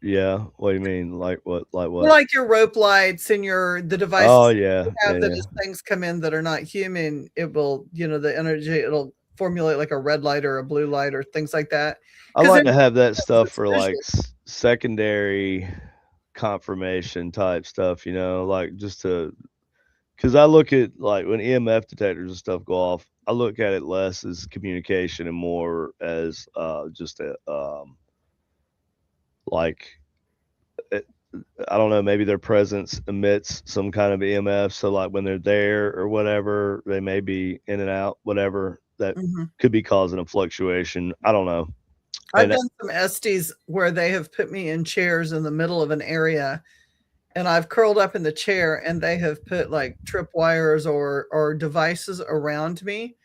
Yeah. What do you mean? Like what? Like what? Like your rope lights and the Oh devices yeah, you yeah, have that yeah. as things come in that are not human, it will, the energy, it'll formulate like a red light or a blue light or things like that. I Because like to have that stuff it's for like visual. secondary confirmation type stuff. Like just to because I look at like when EMF detectors and stuff go off, I look at it less as communication and more as just a like I don't know, maybe their presence emits some kind of EMF. So like when they're there or whatever, they may be in and out, whatever that Mhm. could be causing a fluctuation. I don't know. I've And done some Estes where they have put me in chairs in the middle of an area and I've curled up in the chair and they have put like trip wires or devices around me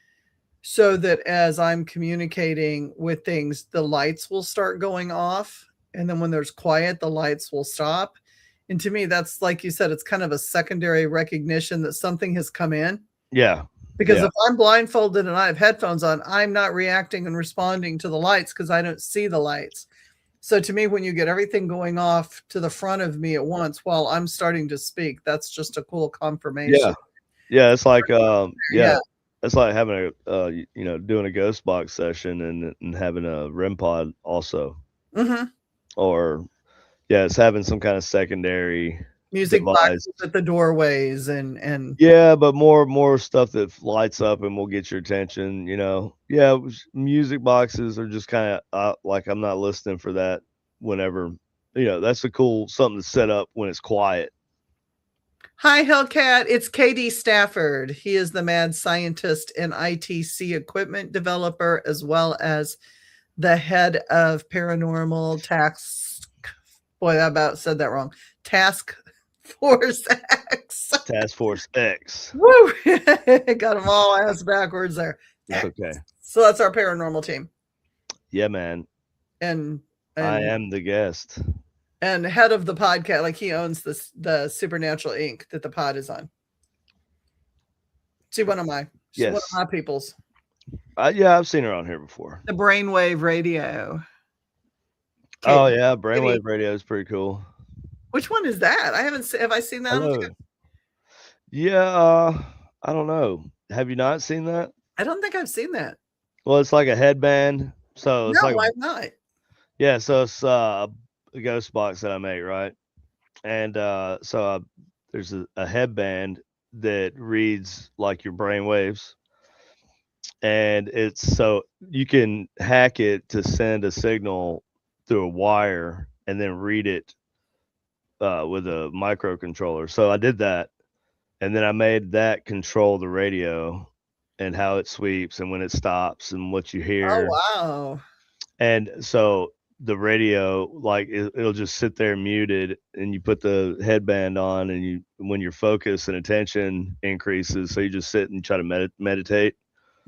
so that as I'm communicating with things, the lights will start going off. And then when there's quiet, the lights will stop. And to me, that's like you said, it's kind of a secondary recognition that something has come in. yeah, Because yeah, if I'm blindfolded and I have headphones on, I'm not reacting and responding to the lights because I don't see the lights. So to me, when you get everything going off to the front of me at once while I'm starting to speak, that's just a cool yeah. confirmation. Yeah, it's like Yeah. it's like having doing a ghost box session and having a REM pod also. Mm-hmm. Or yeah, it's having some kind of secondary Music device. boxes at the doorways and Yeah, but more stuff that lights up and will get your attention, Yeah, music boxes are just kind of like I'm not listening for that whenever, that's a cool something to set up when it's quiet. Hi, Hellcat. It's KD Stafford. He is the mad scientist and ITC equipment developer, as well as the head of paranormal task. Boy, I about said that wrong. Task Force X. Task Force X. Woo! Got them all ass backwards there. It's okay. So that's our paranormal team. Yeah, man. And I am the guest. And head of the podcast, like he owns the Supernatural Inc. that the pod is on. She's one of my peoples. Yeah, I've seen her on here before. The Brainwave Radio. Oh yeah, Brainwave Radio is pretty cool. Which one is that? I haven't seen. Have I seen that? Hello. I don't know. Have you not seen that? I don't think I've seen that. Well, it's like a headband. So it's why not? Yeah, so it's a ghost box that I make, right? And there's a headband that reads like your brain waves. And it's so you can hack it to send a signal through a wire and then read it with a microcontroller. So I did that, and then I made that control the radio and how it sweeps and when it stops and what you hear. Oh wow! And so the radio, like it'll just sit there muted, and you put the headband on, and when your focus and attention increases, so you just sit and try to meditate.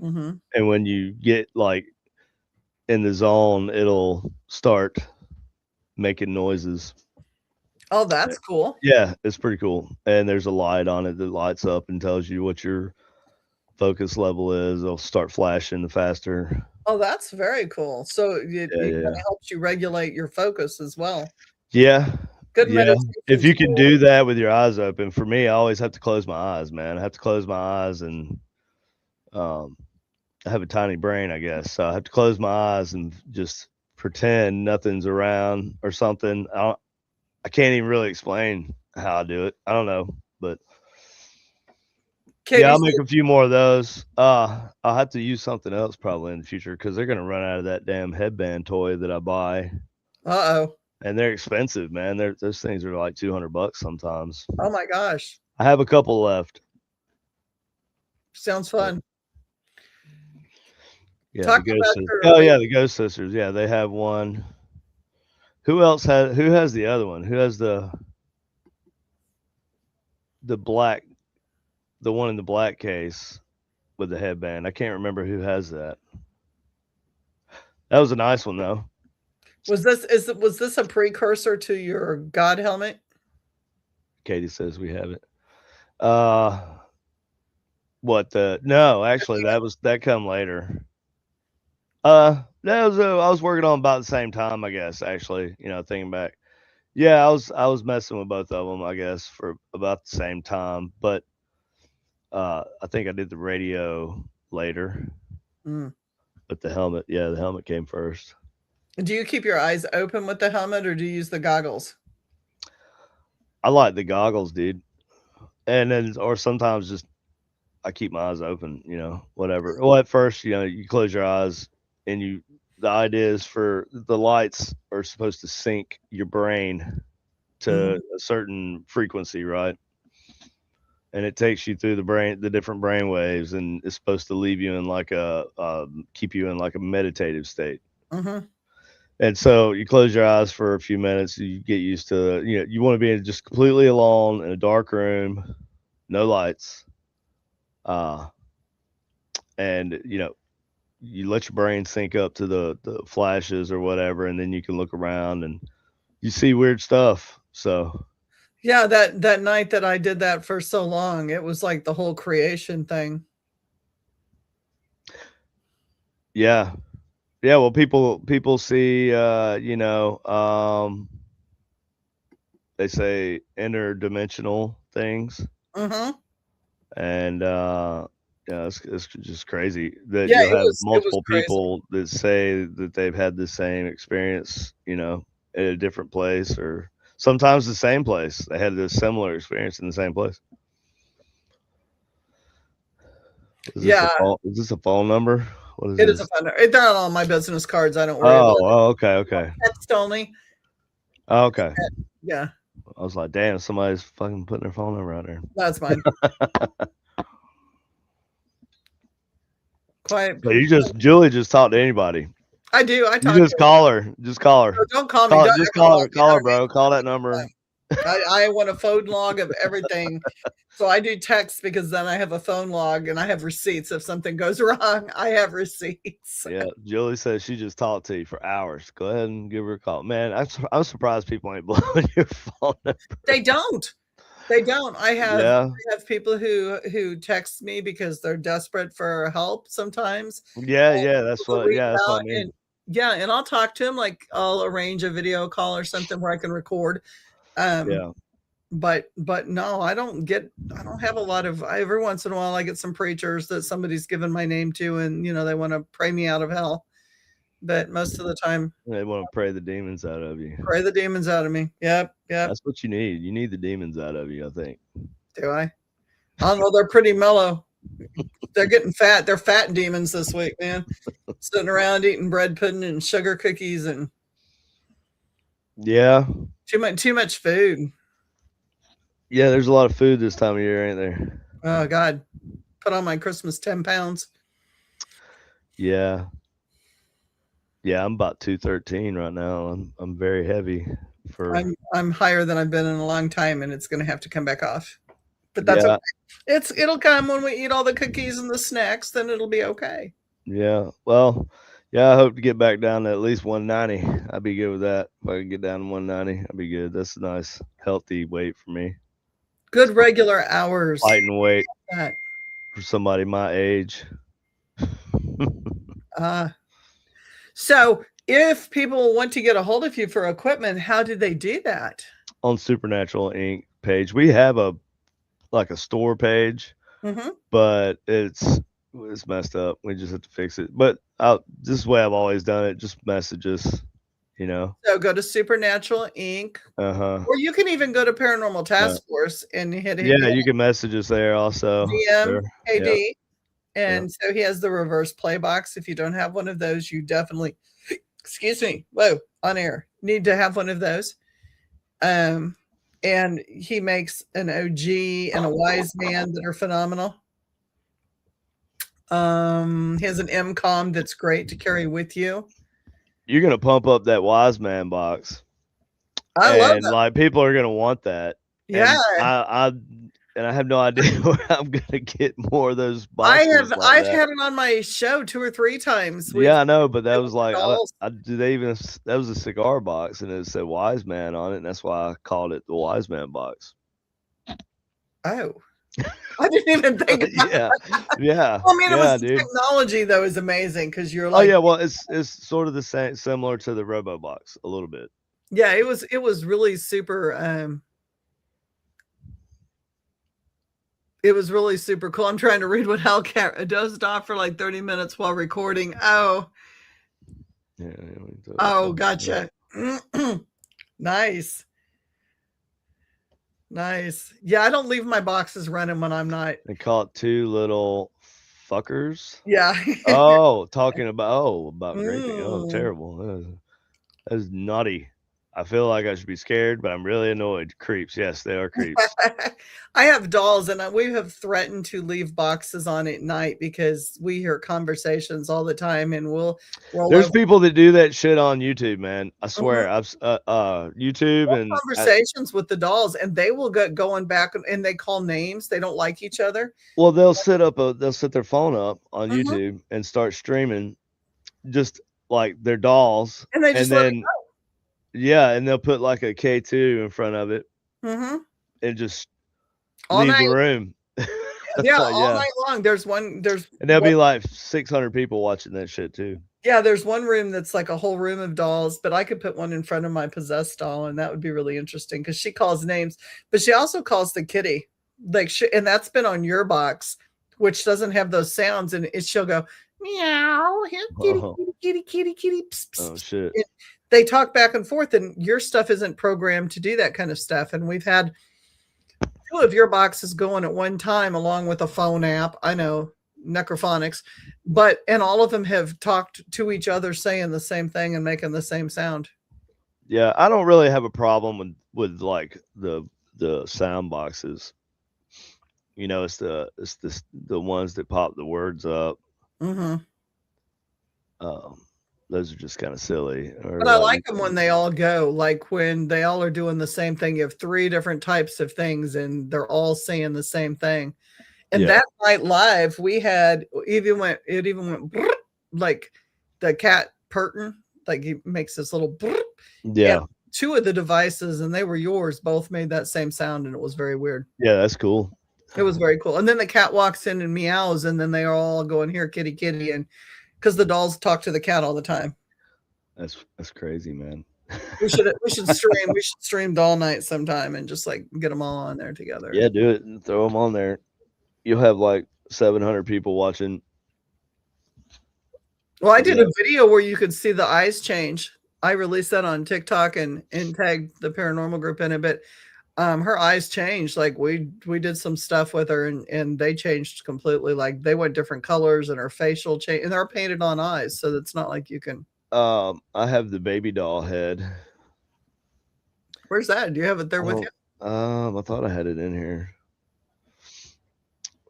Mm-hmm. And when you get like in the zone, it'll start making noises. Oh, that's cool. Yeah, it's pretty cool. And there's a light on it that lights up and tells you what your focus level is. It'll start flashing faster. Oh, that's very cool. So it kind of helps you regulate your focus as well. Yeah. Good meditation. If you can do that with your eyes open. For me, I always have to close my eyes, man. I have to close my eyes, and I have a tiny brain, I guess. So I have to close my eyes and just pretend nothing's around or something. I can't even really explain how I do it. I don't know, but yeah, I'll make a few more of those. I'll have to use something else probably in the future because they're gonna run out of that damn headband toy that I buy. Uh-oh. And they're expensive, man. Those things are like $200 sometimes. Oh my gosh. I have a couple left. Sounds fun. Yeah, the Ghost Sisters. Yeah, they have one. Who has the other one? Who has the black, the one in the black case with the headband? I can't remember who has that. That was a nice one though. Was this a precursor to your God helmet? Katie says we have it. No, actually that come later. I was working on about the same time, I guess, actually, thinking back. Yeah, I was messing with both of them, I guess, for about the same time, but I think I did the radio later. But the helmet came first. Do you keep your eyes open with the helmet, or do you use the goggles? I like the goggles, dude. And then, or sometimes just I keep my eyes open, whatever. Well, at first, you close your eyes, and the idea is for the lights are supposed to sync your brain to a certain frequency, right? And it takes you through the different brain waves, and it's supposed to leave you in like keep you in like a meditative state. And so you close your eyes for a few minutes, you get used to, you want to be just completely alone in a dark room, no lights. And you let your brain sync up to the flashes or whatever, and then you can look around and you see weird stuff. So yeah, that night that I did that for so long, it was like the whole creation thing. Yeah. Well, people see, they say interdimensional things. And yeah, it's just crazy that Yeah, you'll have it was multiple crazy. people that say that they've had the same experience, at a different place, or sometimes the same place. They had a similar experience in the same place. Yeah, Is this a phone number? What is it is a this? fun. They're not on my business cards. I don't worry about it. Oh, okay, okay. Text only. Oh, okay. Yeah, I was like, damn, somebody's fucking putting their phone number out there. that's mine. Quite. But Julie just talked to anybody. I do. I You talk just to. call her. Just call her. Don't call me. Don't Just ever call me. call her, I bro. Call that number. I want a phone log of everything. So I do text because then I have a phone log and I have receipts. If something goes wrong, I have receipts. Yeah, Julie says she just talked to you for hours. Go ahead and give her a call, man. I'm surprised people ain't blowing your phone number. They don't. They don't. I Yeah, have people who text me because they're desperate for help sometimes. yeah. People will reach That's what I out mean. and yeah, and I'll talk to them. Like I'll arrange a video call or something where I can record. Yeah, But no, I don't have a lot of. Every once in a while I get some preachers that somebody's given my name to, and they want to pray me out of hell. But most of the time, they want to pray the demons out of you. pray the demons out of me. Yep. That's what you need. You need the demons out of you, I think. Do I? I don't know. They're pretty mellow. They're getting fat. They're fat demons this week, man. Sitting around eating bread pudding and sugar cookies and Yeah, too much food. yeah. There's a lot of food this time of year, ain't there? Oh God. Put on my Christmas 10 pounds. Yeah, yeah. I'm about 213 right now. I'm very heavy. I'm higher than I've been in a long time, and it's going to have to come back off. But that's Yeah, okay. It'll come when we eat all the cookies and the snacks. Then it'll be okay. yeah. Well, yeah. I hope to get back down to at least 190. I'd be good with that. If I could get down to 190, I'd be good. That's a nice, healthy weight for me. Good regular hours. Fighting weight That. for somebody my age. So if people want to get a hold of you for equipment, how do they do that? On Supernatural Inc. page, we have a store page, but it's messed up. We just have to fix it. But this is the way I've always done it. Just messages, So go to Supernatural Inc. Or you can even go to Paranormal Task Force and hit Yeah, you can message us there also. DM KD. And so he has the reverse play box. If you don't have one of those, you definitely, excuse me, on air, need to have one of those. And he makes an OG and a wise man that are phenomenal. He has an MCOM that's great to carry with you. You're gonna pump up that wise man box. I love that. Like people are gonna want that. Yeah. And I have no idea where I'm gonna get more of those boxes. I've had it on my show 2 or 3 times. Yeah, I know, but that was like that was a cigar box and it said Wise Man on it, and that's why I called it the Wise Man box. Oh. I didn't even think about yeah. Well, I mean, the technology though is amazing because you're like, oh yeah, well it's sort of the same, similar to the Robo box a little bit. Yeah, it was really super. It was really super cool. I'm trying to read what Hellcat dozed off for like 30 minutes while recording. Oh. Yeah. Oh, gotcha. Nice. Nice. Yeah, I don't leave my boxes running when I'm not. They call it 2 little fuckers. Yeah. Talking about raping. Oh, terrible. That is naughty. I feel like I should be scared, but I'm really annoyed. Creeps. Yes, they are creeps. I have dolls, and we have threatened to leave boxes on at night because we hear conversations all the time, and we'll There's people that do that shit on YouTube, man. I swear. I've YouTube and conversations with the dolls, and they will get going back and they call names. They don't like each other. Well, they'll set their phone up on YouTube and start streaming just like their dolls, and they just then and they'll put like a K2 in front of it and just all leave night. the room. all night long. And there'll be like 600 people watching that shit too. Yeah, there's one room that's like a whole room of dolls, but I could put one in front of my possessed doll, and that would be really interesting because she calls names, but she also calls the kitty. like, and that's been on your box, which doesn't have those sounds, and she'll go meow, here, kitty, Oh, kitty, kitty, kitty, kitty. Pss, pss, oh pss. shit. They talk back and forth, and your stuff isn't programmed to do that kind of stuff. And we've had 2 of your boxes going at one time, along with a phone app. I know, necrophonics, and all of them have talked to each other, saying the same thing and making the same sound. Yeah, I don't really have a problem with like the sound boxes. You know, it's the ones that pop the words up. Mm-hmm. Those are just kind of silly. But I like them when they all go, like when they all are doing the same thing. You have 3 different types of things, and they're all saying the same thing. And that night live, we had it even went like the cat Purton, like he makes this little yeah. And 2 of the devices, and they were yours, both made that same sound, and it was very weird. Yeah, that's cool. It was very cool. And then the cat walks in and meows, and then they are all going, here, kitty, kitty, and because the dolls talk to the cat all the time. That's crazy, man. We should stream doll night sometime and just like get them all on there together. Yeah, do it and throw them on there. You'll have like 700 people watching. Well, I did a video where you could see the eyes change. I released that on TikTok and tagged the paranormal group in it, but her eyes changed. Like we did some stuff with her, and they changed completely. Like they went different colors, and her facial change, and they're painted on eyes, so it's not like you can. I have the baby doll head. Where's that? Do you have it there with you? I thought I had it in here.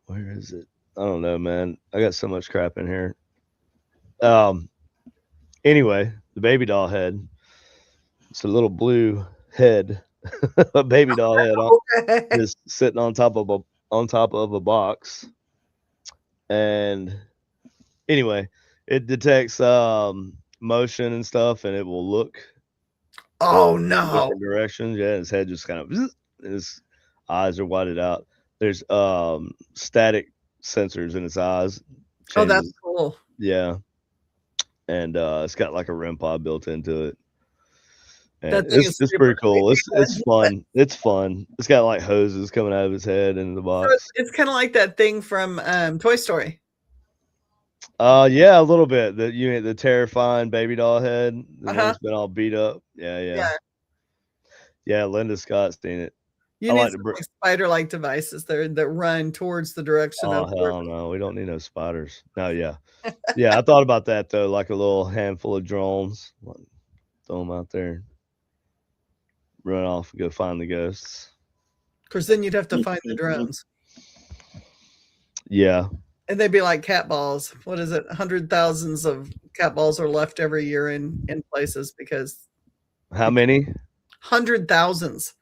Where is it? I don't know, man. I got so much crap in here. Anyway, the baby doll head. It's a little blue head. A baby doll head is sitting on top of a box. And anyway, it detects motion and stuff, and it will look different directions. Yeah, his head just kind of, his eyes are whited out. There's static sensors in its eyes. Oh, that's cool. Yeah. And it's got like a REM pod built into it. And it's pretty cool. It's fun. It's fun. It's got like hoses coming out of his head into the box. So it's kind of like that thing from Toy Story. Yeah, a little bit. The terrifying baby doll head. The one's been all beat up. Yeah. Linda Scott's seen it. You need some spider-like devices that run towards the direction of. Oh hell no, we don't need no spiders. No, yeah. I thought about that though, like a little handful of drones. Throw them out there. Run off and go find the ghosts. Of course, then you'd have to find the drones. Yeah. And they'd be like cat balls. What is it? 100,000s of cat balls are left every year in places because. How many? 100,000s.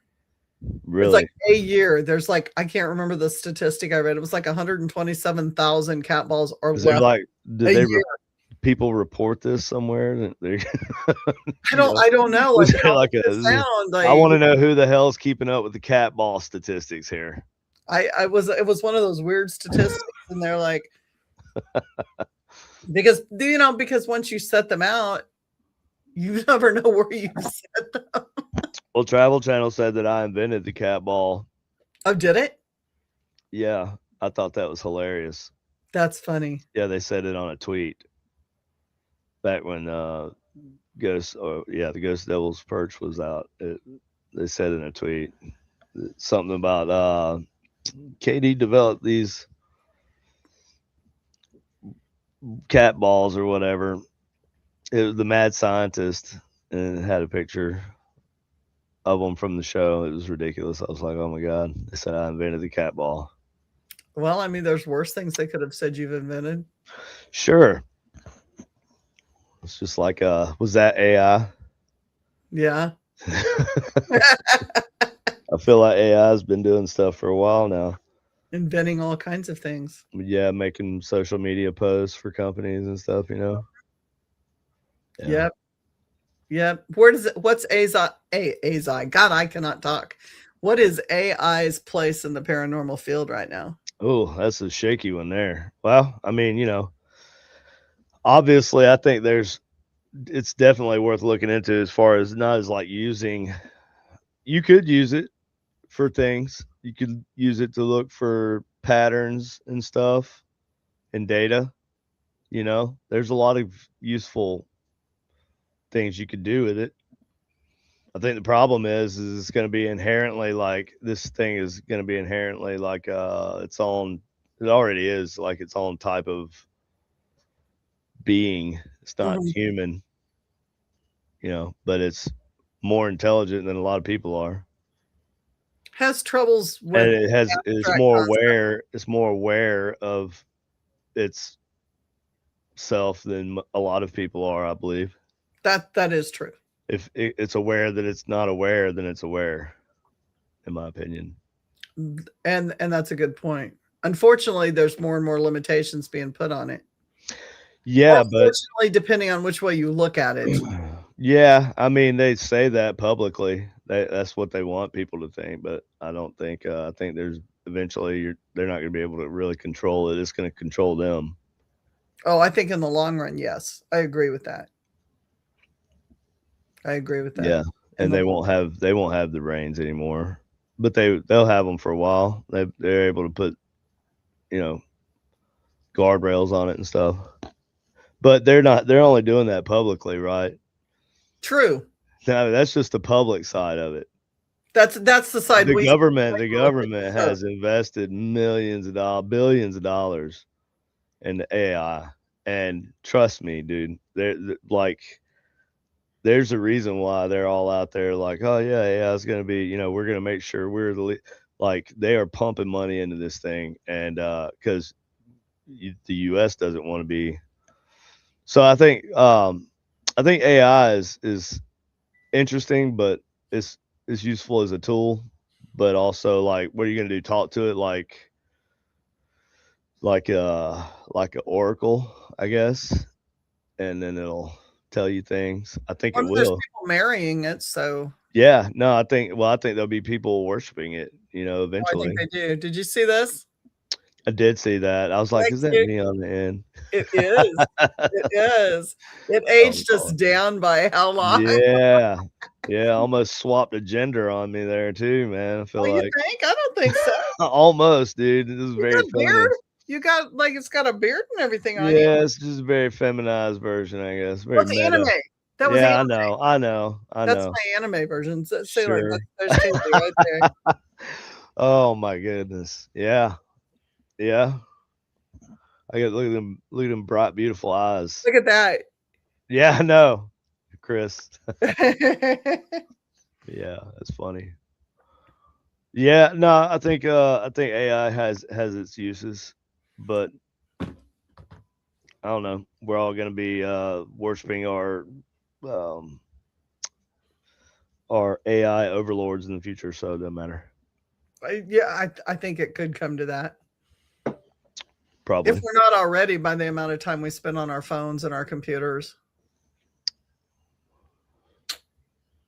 Really? It's like a year. There's like, I can't remember the statistic I read. It was like 127,000 cat balls are left. Like, people report this somewhere? I don't know. Like, I want to know who the hell's keeping up with the cat ball statistics here. It was one of those weird statistics, and they're like, because once you set them out, you never know where you set them. Well, Travel Channel said that I invented the cat ball. Oh, did it? Yeah, I thought that was hilarious. That's funny. Yeah, they said it on a tweet back when the Ghost Devil's Perch was out. They said in a tweet something about KD developed these cat balls or whatever. It was the mad scientist, and it had a picture of them from the show. It was ridiculous. I was like, oh my God. They said I invented the cat ball. Well, I mean, there's worse things they could have said you've invented. Sure. It's just like, was that AI? Yeah. I feel like AI has been doing stuff for a while now. Inventing all kinds of things. Yeah, making social media posts for companies and stuff, Yeah. Yep. What's AI? God, I cannot talk. What is AI's place in the paranormal field right now? Oh, that's a shaky one there. Well, I mean, obviously I think it's definitely worth looking into as far as not as like you could use it for things, You could use it to look for patterns and stuff and data. You know, there's a lot of useful things you could do with it. I think the problem is it's going to be inherently like this thing is going to be inherently like its own. It already is like its own type of being. It's not Mhm. human, you know, but it's more intelligent than a lot of people are, Has troubles and with it's abstract more concepts. aware. It's more aware of its self than a lot of people are, I believe. That is true. If it's aware that it's not aware, then it's aware, in my opinion. And that's a good point. Unfortunately, there's more and more limitations being put on it. Or Yeah, but fortunately, depending on which way you look at it. yeah, I mean, they say that publicly. That's what they want people to think, but I don't think. I think there's eventually they're not going to be able to really control it. It's going to control them. Oh, I think in the long run, yes. I agree with that. I agree with that. Yeah, In and the long they won't have the reins anymore, but they'll have them for a while. They're able to put, you know, guardrails on it and stuff. But they're not. They're only doing that publicly, right? True. No, that's just the public side of it. That's the side we The government has invested millions of dollars, billions of dollars into AI, and trust me, dude, like there's a reason why they're all out there like, oh yeah, AI is going to be, you know, we're going to make sure we're like they are pumping money into this thing, and because the U.S. doesn't want to be. So I think AI is interesting, but it's useful as a tool, but also like what are you gonna do? Talk to it like an oracle, I guess, and then it'll tell you things. I think I it mean, there's will. people marrying it, so Yeah, no, I think there'll be people worshiping it, you know, I think eventually. they do. Did you see this? I did see that. I was like, Thank is that you. me on the end? It is. It is. It I was aged us all, down by how long? yeah. Yeah, almost swapped a gender on me there too, man. I feel Oh, you like think? I don't think so. almost, dude. This is You very got beard? feminine. You got like it's got a beard and everything on you. Yeah, it's just a very feminized version, I guess. Very What's anime? meta. That was Yeah, anime. I know. I know. I That's know. my anime version. Sailor, Sure. there's KD right there. Oh my goodness. Yeah. Yeah. I got look at them bright, beautiful eyes. Look at that. Yeah, I know. Chris. Yeah, that's funny. Yeah, no, I think AI has its uses, but I don't know. We're all gonna be worshiping um our AI overlords in the future, so it doesn't matter. Yeah, I think it could come to that. If Probably. we're not already by the amount of time we spend on our phones and our computers.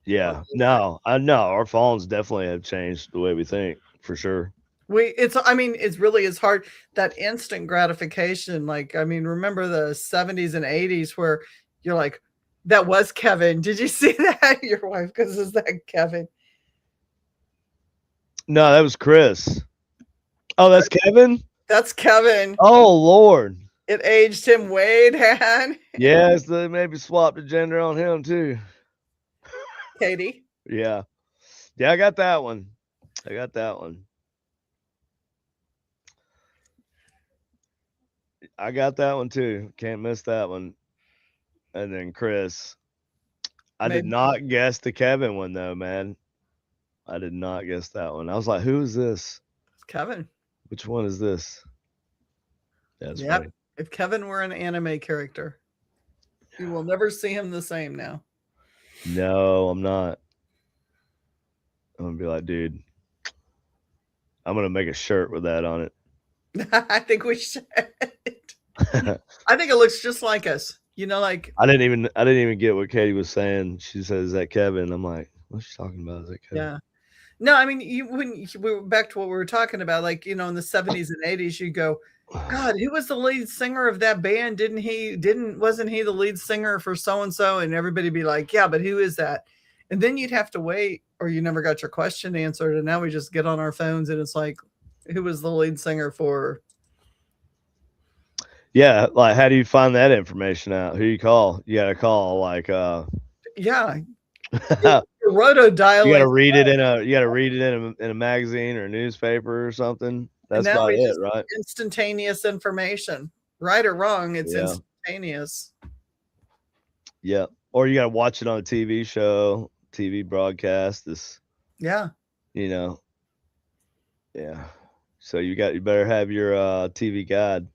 Yeah. No, I know our phones definitely have changed the way we think for sure. I mean, it's really is hard that instant gratification. Like, I mean, remember the 70s and 80s where you're like, that was Kevin. Did you see that? Your wife goes, is that Kevin? No, that was Chris. Oh, that's Kevin? That's Kevin. Oh Lord. It aged him way down. Yes, they maybe swapped the gender on him too. Katie. Yeah. Yeah, I got that one. I got that one. I got that one too. Can't miss that one. And then Chris. I did Maybe not guess the Kevin one though, man. I did not guess that one. I was like, who is this? it's Kevin. Which one is this? That's Yep. funny. If Kevin were an anime character, you will never see him the same now. No, I'm not. I'm gonna be like, dude, I'm gonna make a shirt with that on it. I think we should. I think it looks just like us. You know, like I didn't even get what Katie was saying. She says, "Is that Kevin?" I'm like, "What's she talking about? Is that Kevin?" yeah. No, I mean, we were back to what we were talking about, like in the 70s and 80s, you go, God, who was the lead singer of that band? Wasn't he the lead singer for so and so? And everybody be like, yeah, but who is that? And then you'd have to wait, or you never got your question answered. And now we just get on our phones and it's like, who was the lead singer for? Yeah, like how do you find that information out? Who you call? You gotta call like Yeah. you Your roto gotta dialing. read it in a magazine or a newspaper or something. And That's now about we it, just right? instantaneous information. Right or wrong, it's Yeah. instantaneous. Yeah. Or you gotta watch it on a TV show, TV broadcast. This, Yeah. you know, yeah. So you better have your TV guide.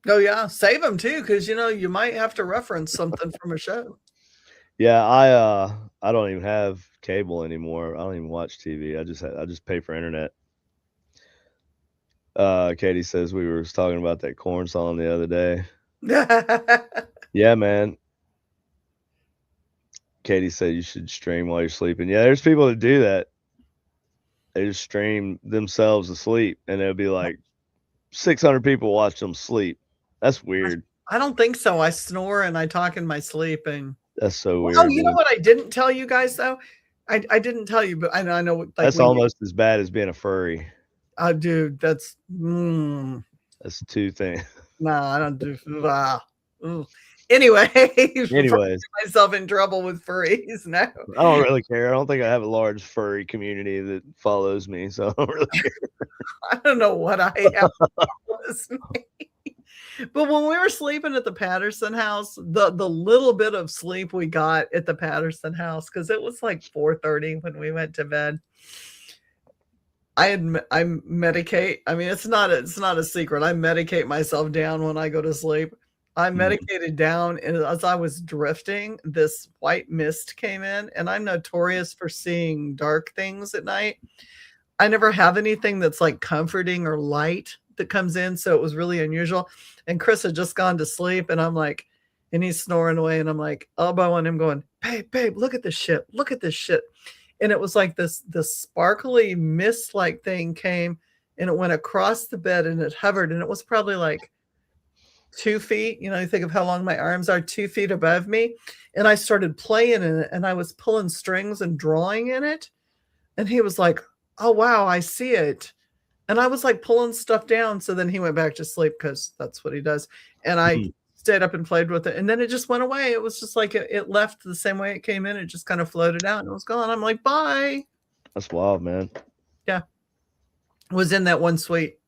Oh yeah. Save them too, because you might have to reference something from a show. Yeah, I don't even have cable anymore. I don't even watch TV. I just pay for internet. Katie says we were talking about that corn song the other day. Yeah, man. Katie said you should stream while you're sleeping. Yeah, there's people that do that. They just stream themselves asleep, and it'll be like 600 people watch them sleep. That's weird. I don't think so. I snore and I talk in my sleep. And That's so oh, weird, you know dude. what I didn't tell you guys though? I didn't tell you, but I know like That's almost as bad as being a furry. Dude, that's That's two things. no, I don't do anyway. Anyways, Myself in trouble with furries now. I don't really care. I don't think I have a large furry community that follows me, so I don't really care. I don't know what I have. But when we were sleeping at the Patterson house, the little bit of sleep we got at the Patterson house, because it was like 4:30 when we went to bed. I medicate. I mean, it's not a secret. I medicate myself down when I go to sleep. I medicated down, and as I was drifting, this white mist came in, and I'm notorious for seeing dark things at night. I never have anything that's like comforting or light that comes in, so it was really unusual. And Chris had just gone to sleep, and I'm like, and he's snoring away, and I'm like elbowing him, going, babe, look at this shit. Look at this shit. And it was like this sparkly mist like thing came, and it went across the bed, and it hovered, and it was probably like 2 feet. You think of how long my arms are, 2 feet above me. And I started playing in it, and I was pulling strings and drawing in it. And he was like, oh, wow, I see it. And I was like pulling stuff down. So then he went back to sleep because that's what he does. And I stayed up and played with it. And then it just went away. It was just like it left the same way it came in. It just kind of floated out and it was gone. I'm like, bye. That's wild, man. Yeah. It was in that one suite.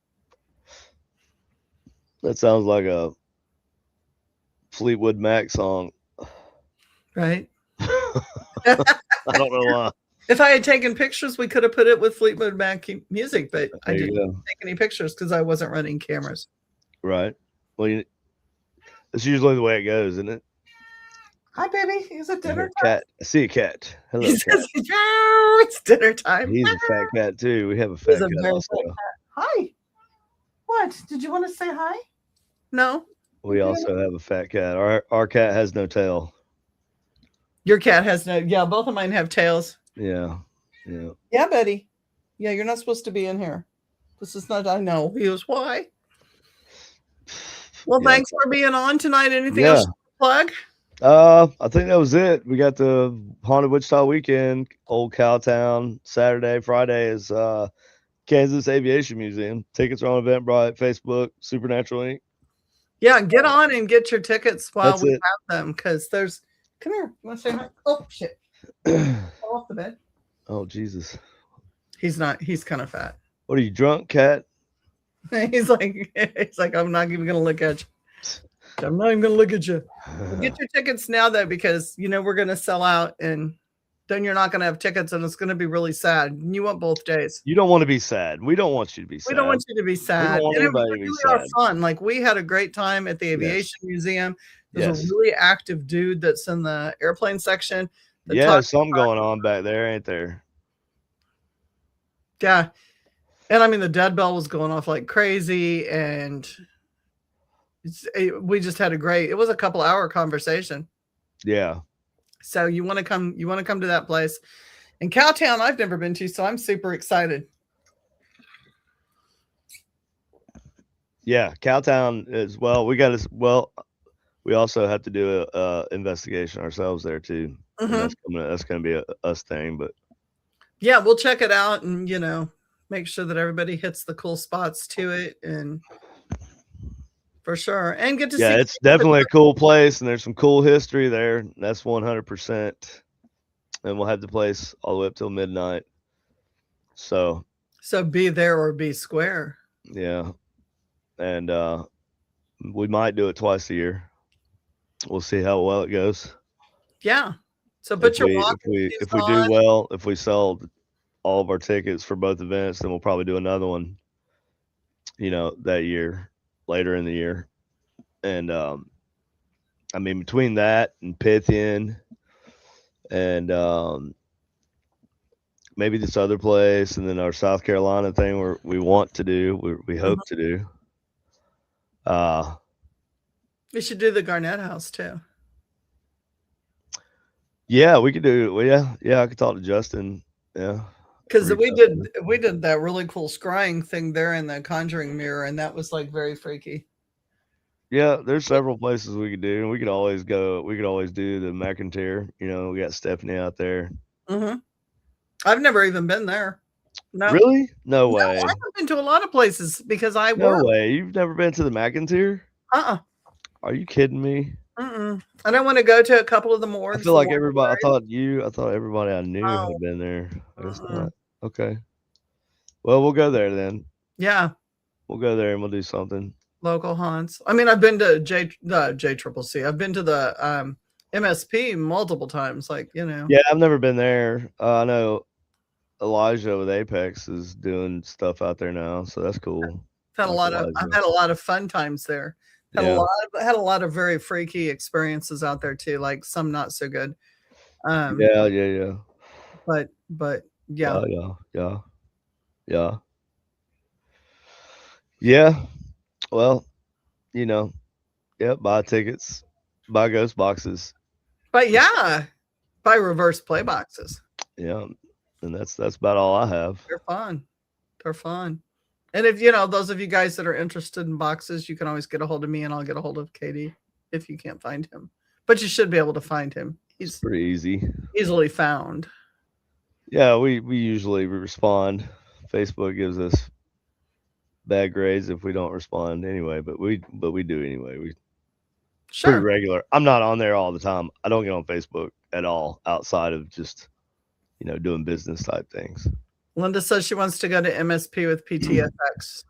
That sounds like a Fleetwood Mac song. Right? I don't know why. If I had taken pictures, we could have put it with Fleetwood Mac music, but I didn't take any pictures because I wasn't running cameras. Right. Well, that's usually the way it goes, isn't it? Hi, baby. Is it dinner time? Cat. I see a cat. Hello, cat. It's dinner time. He's a fat cat, too. We have a fat cat also. Fat cat. Hi. What? Did you want to say hi? No. We also have a fat cat. Our cat has no tail. Your cat has no. Yeah, both of mine have tails. Yeah. Yeah, Betty. Yeah, you're not supposed to be in here. This is not. I know. He goes, why? Well, thanks for being on tonight. Anything else to plug? I think that was it. We got the Haunted Wichita weekend, Old Cowtown. Saturday, Friday is Kansas Aviation Museum. Tickets are on Eventbrite, Facebook, Supernatural Inc. Yeah, get on and get your tickets while we have them, because there's. Come here. You want to say hi? Oh shit! Fall off the bed. Oh Jesus! He's not. He's kind of fat. What are you, drunk, cat? He's like, I'm not even gonna look at you. I'm not even gonna look at you. Get your tickets now, though, because we're gonna sell out, and then you're not gonna have tickets, and it's gonna be really sad. And you want both days. You don't want to be sad. We don't want you to be sad. We don't want you to be sad. We don't want anybody to be sad. Fun. Like, we had a great time at the Aviation Museum. There's a really active dude that's in the airplane section. Yeah, there's something going on back there, ain't there? Yeah. And I mean, the dead bell was going off like crazy, and we just had it was a couple hour conversation. Yeah. So you want to come to that place. And Cowtown, I've never been to, so I'm super excited. Yeah, Cowtown as well. We got we also have to do a investigation ourselves there too, and Mhm. that's gonna be a us thing. But Yeah, we'll check it out and, make sure that everybody hits the cool spots to it and for sure. And get to yeah, see it's Katie. definitely a cool place, and there's some cool history there. That's 100%. And we'll have the place all the way up till midnight. So So be there or be square. yeah, and we might do it twice a year. We'll see how well it goes. Yeah. So put your walking shoes If we do on. well, if we sell all of our tickets for both events, then we'll probably do another one, that year, later in the year. And I mean, between that and Pythian and maybe this other place, and then our South Carolina thing we want to do, we Mhm. hope to do. Uh, We should do the Garnett House too. yeah, we could do. Well, yeah, I could talk to Justin. Yeah, Because reach we out to did him. we did that really cool scrying thing there in the conjuring mirror, and that was like very freaky. Yeah, there's several places we could do, and we could always go. We could always do the McIntyre. We got Stephanie out there. Hmm. I've never even been there. No, Really? No no, I way. haven't been to a lot of places because I No work. way. You've never been to the McIntyre? Uh-uh. Are you kidding me? Mm-mm. And I want to go to a couple of the I morgues, feel the like everybody. mortuaries. I thought everybody I knew Oh, had been there. I guess mm-mm. not. Okay. Well, we'll go there then. Yeah, We'll go there and we'll do something. local haunts. I mean, I've been to J Triple C. I've been to the MSP multiple times. Like Yeah, I've never been there. I know Elijah with Apex is doing stuff out there now, so that's cool. had a Like lot of I've Elijah. had a lot of fun times there. Yeah. Had a lot of very freaky experiences out there too, like some not so good. Um, Yeah, yeah, yeah. but yeah. Yeah, yeah, yeah, yeah. Yeah. Well, you know, yeah, buy tickets, buy ghost boxes. But yeah, buy reverse play boxes. Yeah. And that's about all I have. They're fun. They're fun. And if those of you guys that are interested in boxes, you can always get a hold of me and I'll get a hold of KD if you can't find him. But you should be able to find him. It's He's pretty easy. easily found. Yeah, we usually respond. Facebook gives us bad grades if we don't respond anyway, but we do anyway. We pretty Sure. regular. I'm not on there all the time. I don't get on Facebook at all outside of just, doing business type things. Linda says she wants to go to MSP with PTFX.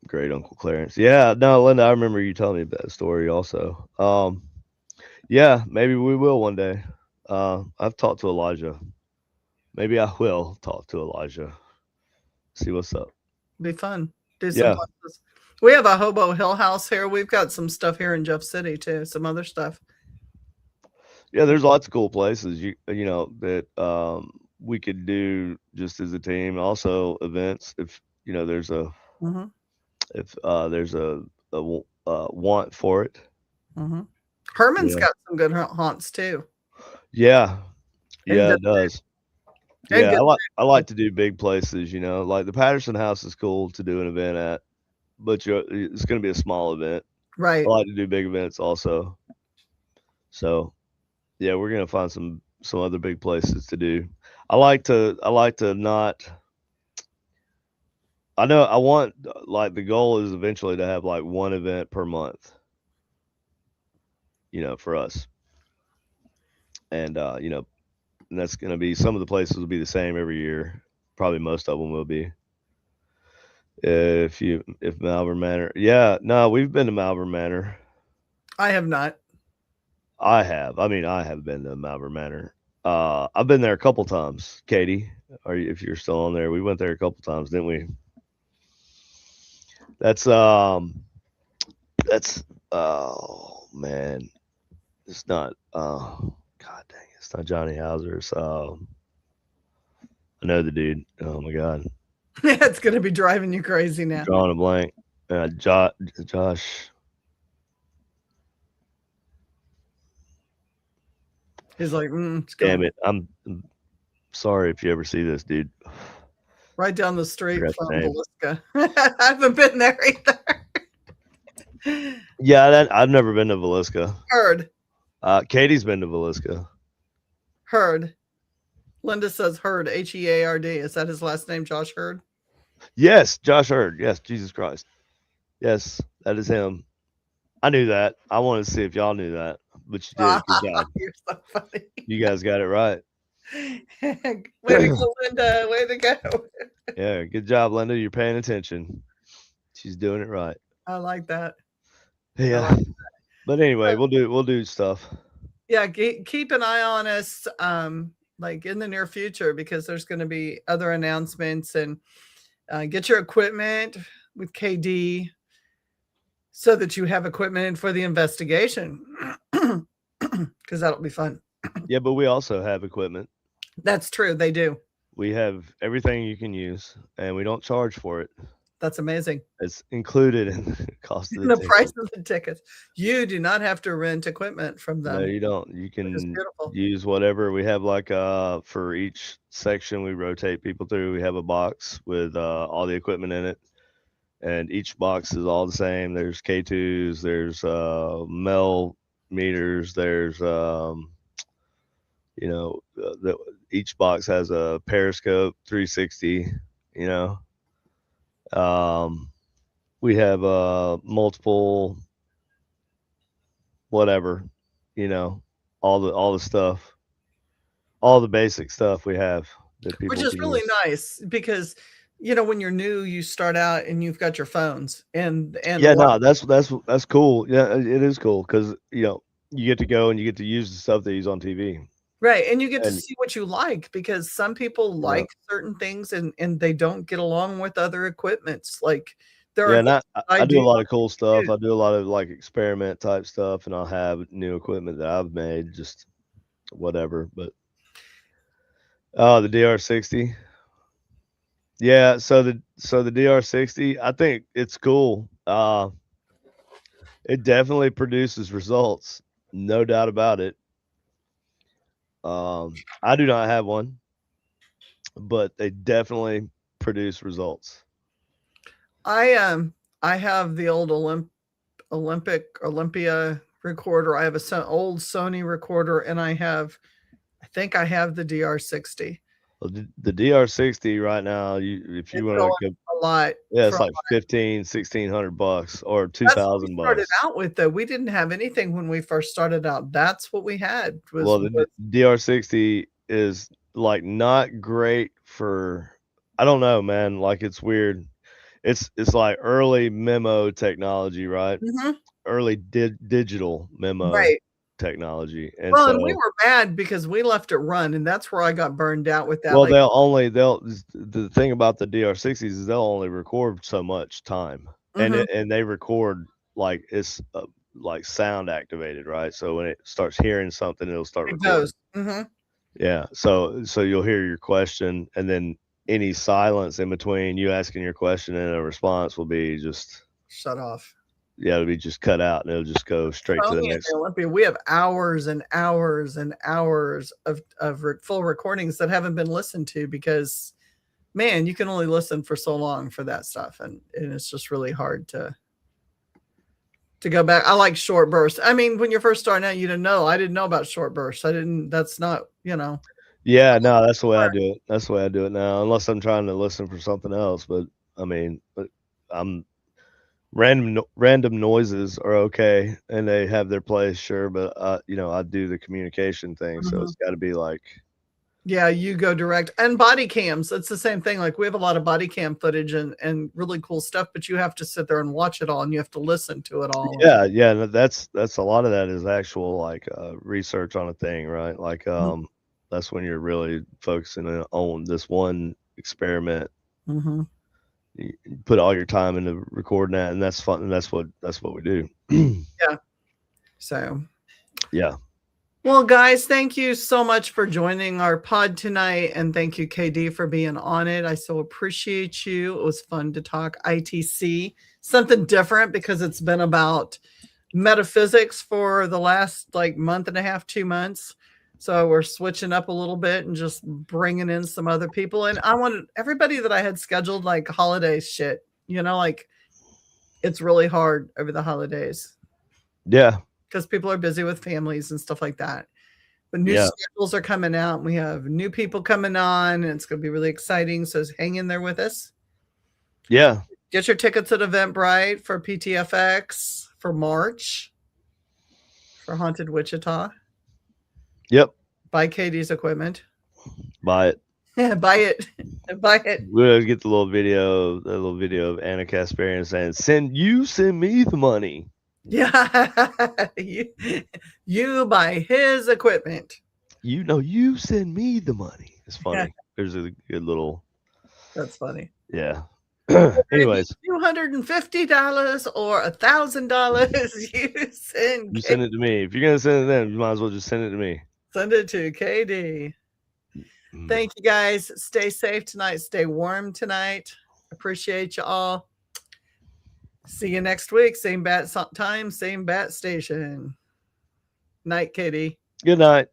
Great Uncle Clarence. Yeah, no, Linda, I remember you telling me that story also. Yeah, maybe we will one day. I've talked to Elijah. Maybe I will talk to Elijah. See what's up. Be fun. Do some Yeah. places. We have a Hobo Hill House here. We've got some stuff here in Jeff City too. Some other stuff. Yeah, there's lots of cool places that we could do just as a team. Also events if there's a Mm-hmm. if there's a want for it. Mm-hmm. Herman's Yeah. got some good haunts too. Yeah. And Yeah, good, it does. and Yeah, good. I like to do big places, like the Patterson House is cool to do an event at, but it's going to be a small event. Right. I like to do big events also. So, yeah, we're going to find some other big places to do. I like to not I know I want like the goal is eventually to have like one event per month, for us. And and that's going to be some of the places will be the same every year. Probably most of them will be. If Malvern Manor, yeah, no, we've been to Malvern Manor. I have not. I have. I mean, I have been to Malvern Manor. I've been there a couple times. Katie, if you're still on there, we went there a couple times, didn't we? That's that's oh man, it's not. God dang, it's not Johnny Hauser's. I know the dude. Oh my god, It's going to be driving you crazy now. drawing a blank. Josh. He's like, Damn it, I'm sorry if you ever see this, dude. right down the street Forgot from the name. Villisca. I haven't been there either. Yeah, I've never been to Villisca. Heard. Katie's been to Villisca. Heard. Linda says Heard. Heard. Is that his last name, Josh Heard? Yes, Josh Hurd. Yes, Jesus Christ. Yes, that is him. I knew that. I wanted to see if y'all knew that, but you did. Good job. You're so funny. You guys got it right. Way to go, Linda. Way to go. Yeah, good job, Linda. You're paying attention. She's doing it right. I like that. Yeah. like But anyway, we'll do stuff. Yeah, keep an eye on us like in the near future, because there's going to be other announcements, and get your equipment with KD so that you have equipment for the investigation, because that'll be fun. Yeah, but we also have equipment. That's true. They do. We have everything you can use, and we don't charge for it. That's amazing. It's included in the cost of The the price of the tickets. You do not have to rent equipment from them. No, you don't. You can use whatever. We have like for each section we rotate people through. We have a box with all the equipment in it, and each box is all the same. There's K2s, there's mel meters, there's each box has a periscope 360. We have multiple whatever, all the stuff, all the basic stuff we have that people which is really nice, because when you're new, you start out and you've got your phones and yeah, no, that's cool. Yeah, it is cool because you get to go and you get to use the stuff they use on TV. Right, and you get to see what you like, because some people like certain things and they don't get along with other equipments. Like I do a lot of cool stuff. I do a lot of like experiment type stuff, and I'll have new equipment that I've made, just whatever. But the DR60, yeah. So the DR60, I think it's cool. It definitely produces results, no doubt about it. I do not have one, but they definitely produce results. I have the old Olympia recorder. I have a old Sony recorder, and I think I have the DR60. Well, the DR60 right now, if you want to, a lot. Yeah, it's like $1,500-$1,600 or $2,000. Started out with, though, we didn't have anything when we first started out. That's what we had. The DR60 is like not great for. I don't know, man. Like it's weird. It's like early memo technology, right? Mm-hmm. Early digital memo technology. And and we were mad because we left it run, and that's where I got burned out with that. Well, the thing about the DR60s is they'll only record so much time, and they record like it's like sound activated, right? So when it starts hearing something, it'll start recording. Mm-hmm. Yeah, so you'll hear your question, and then any silence in between you asking your question and a response will be just shut off. Yeah, it'll be just cut out, and it'll just go straight to the next. Olympia, we have hours and hours and hours of full recordings that haven't been listened to, because, man, you can only listen for so long for that stuff, and it's just really hard to go back. I like short bursts. I mean, when you're first starting out, you didn't know. I didn't know about short bursts. That's not, Yeah, no, that's the way I do it. That's the way I do it now, unless I'm trying to listen for something else. But I mean, I'm. Random noises are okay, and they have their place, sure, but I do the communication thing, so it's got to be like, yeah, you go direct. And body cams, it's the same thing. Like we have a lot of body cam footage and really cool stuff, but you have to sit there and watch it all, and you have to listen to it all. Yeah, that's a lot of that is actual like research on a thing, right? Like that's when you're really focusing on this one experiment. Mm-hmm. You put all your time into recording that, and that's fun, and that's what we do. Yeah. So yeah. Well, guys, thank you so much for joining our pod tonight, and thank you, KD, for being on it. I so appreciate you. It was fun to talk ITC, something different, because it's been about metaphysics for the last month and a half, 2 months. So we're switching up a little bit and just bringing in some other people. And I wanted everybody that I had scheduled holiday shit, it's really hard over the holidays. Yeah. because people are busy with families and stuff like that. But new Yeah. schedules are coming out. We have new people coming on, and it's going to be really exciting. So hang in there with us. Yeah. Get your tickets at Eventbrite for PTFX for March for Haunted Wichita. Yep. Buy KD's equipment. Buy it. Yeah, buy it. Buy it. We'll get the little video of Anna Kasparian saying, send me the money. Yeah. you buy his equipment. You send me the money. It's funny. Yeah. There's a good little. That's funny. Yeah. Anyways, $250 or $1,000. you send it to me. If you're gonna send it, then you might as well just send it to me. Send it to KD. Thank you guys. Stay safe tonight. Stay warm tonight. Appreciate you all. See you next week. Same bat time, same bat station. Night, KD. Good night.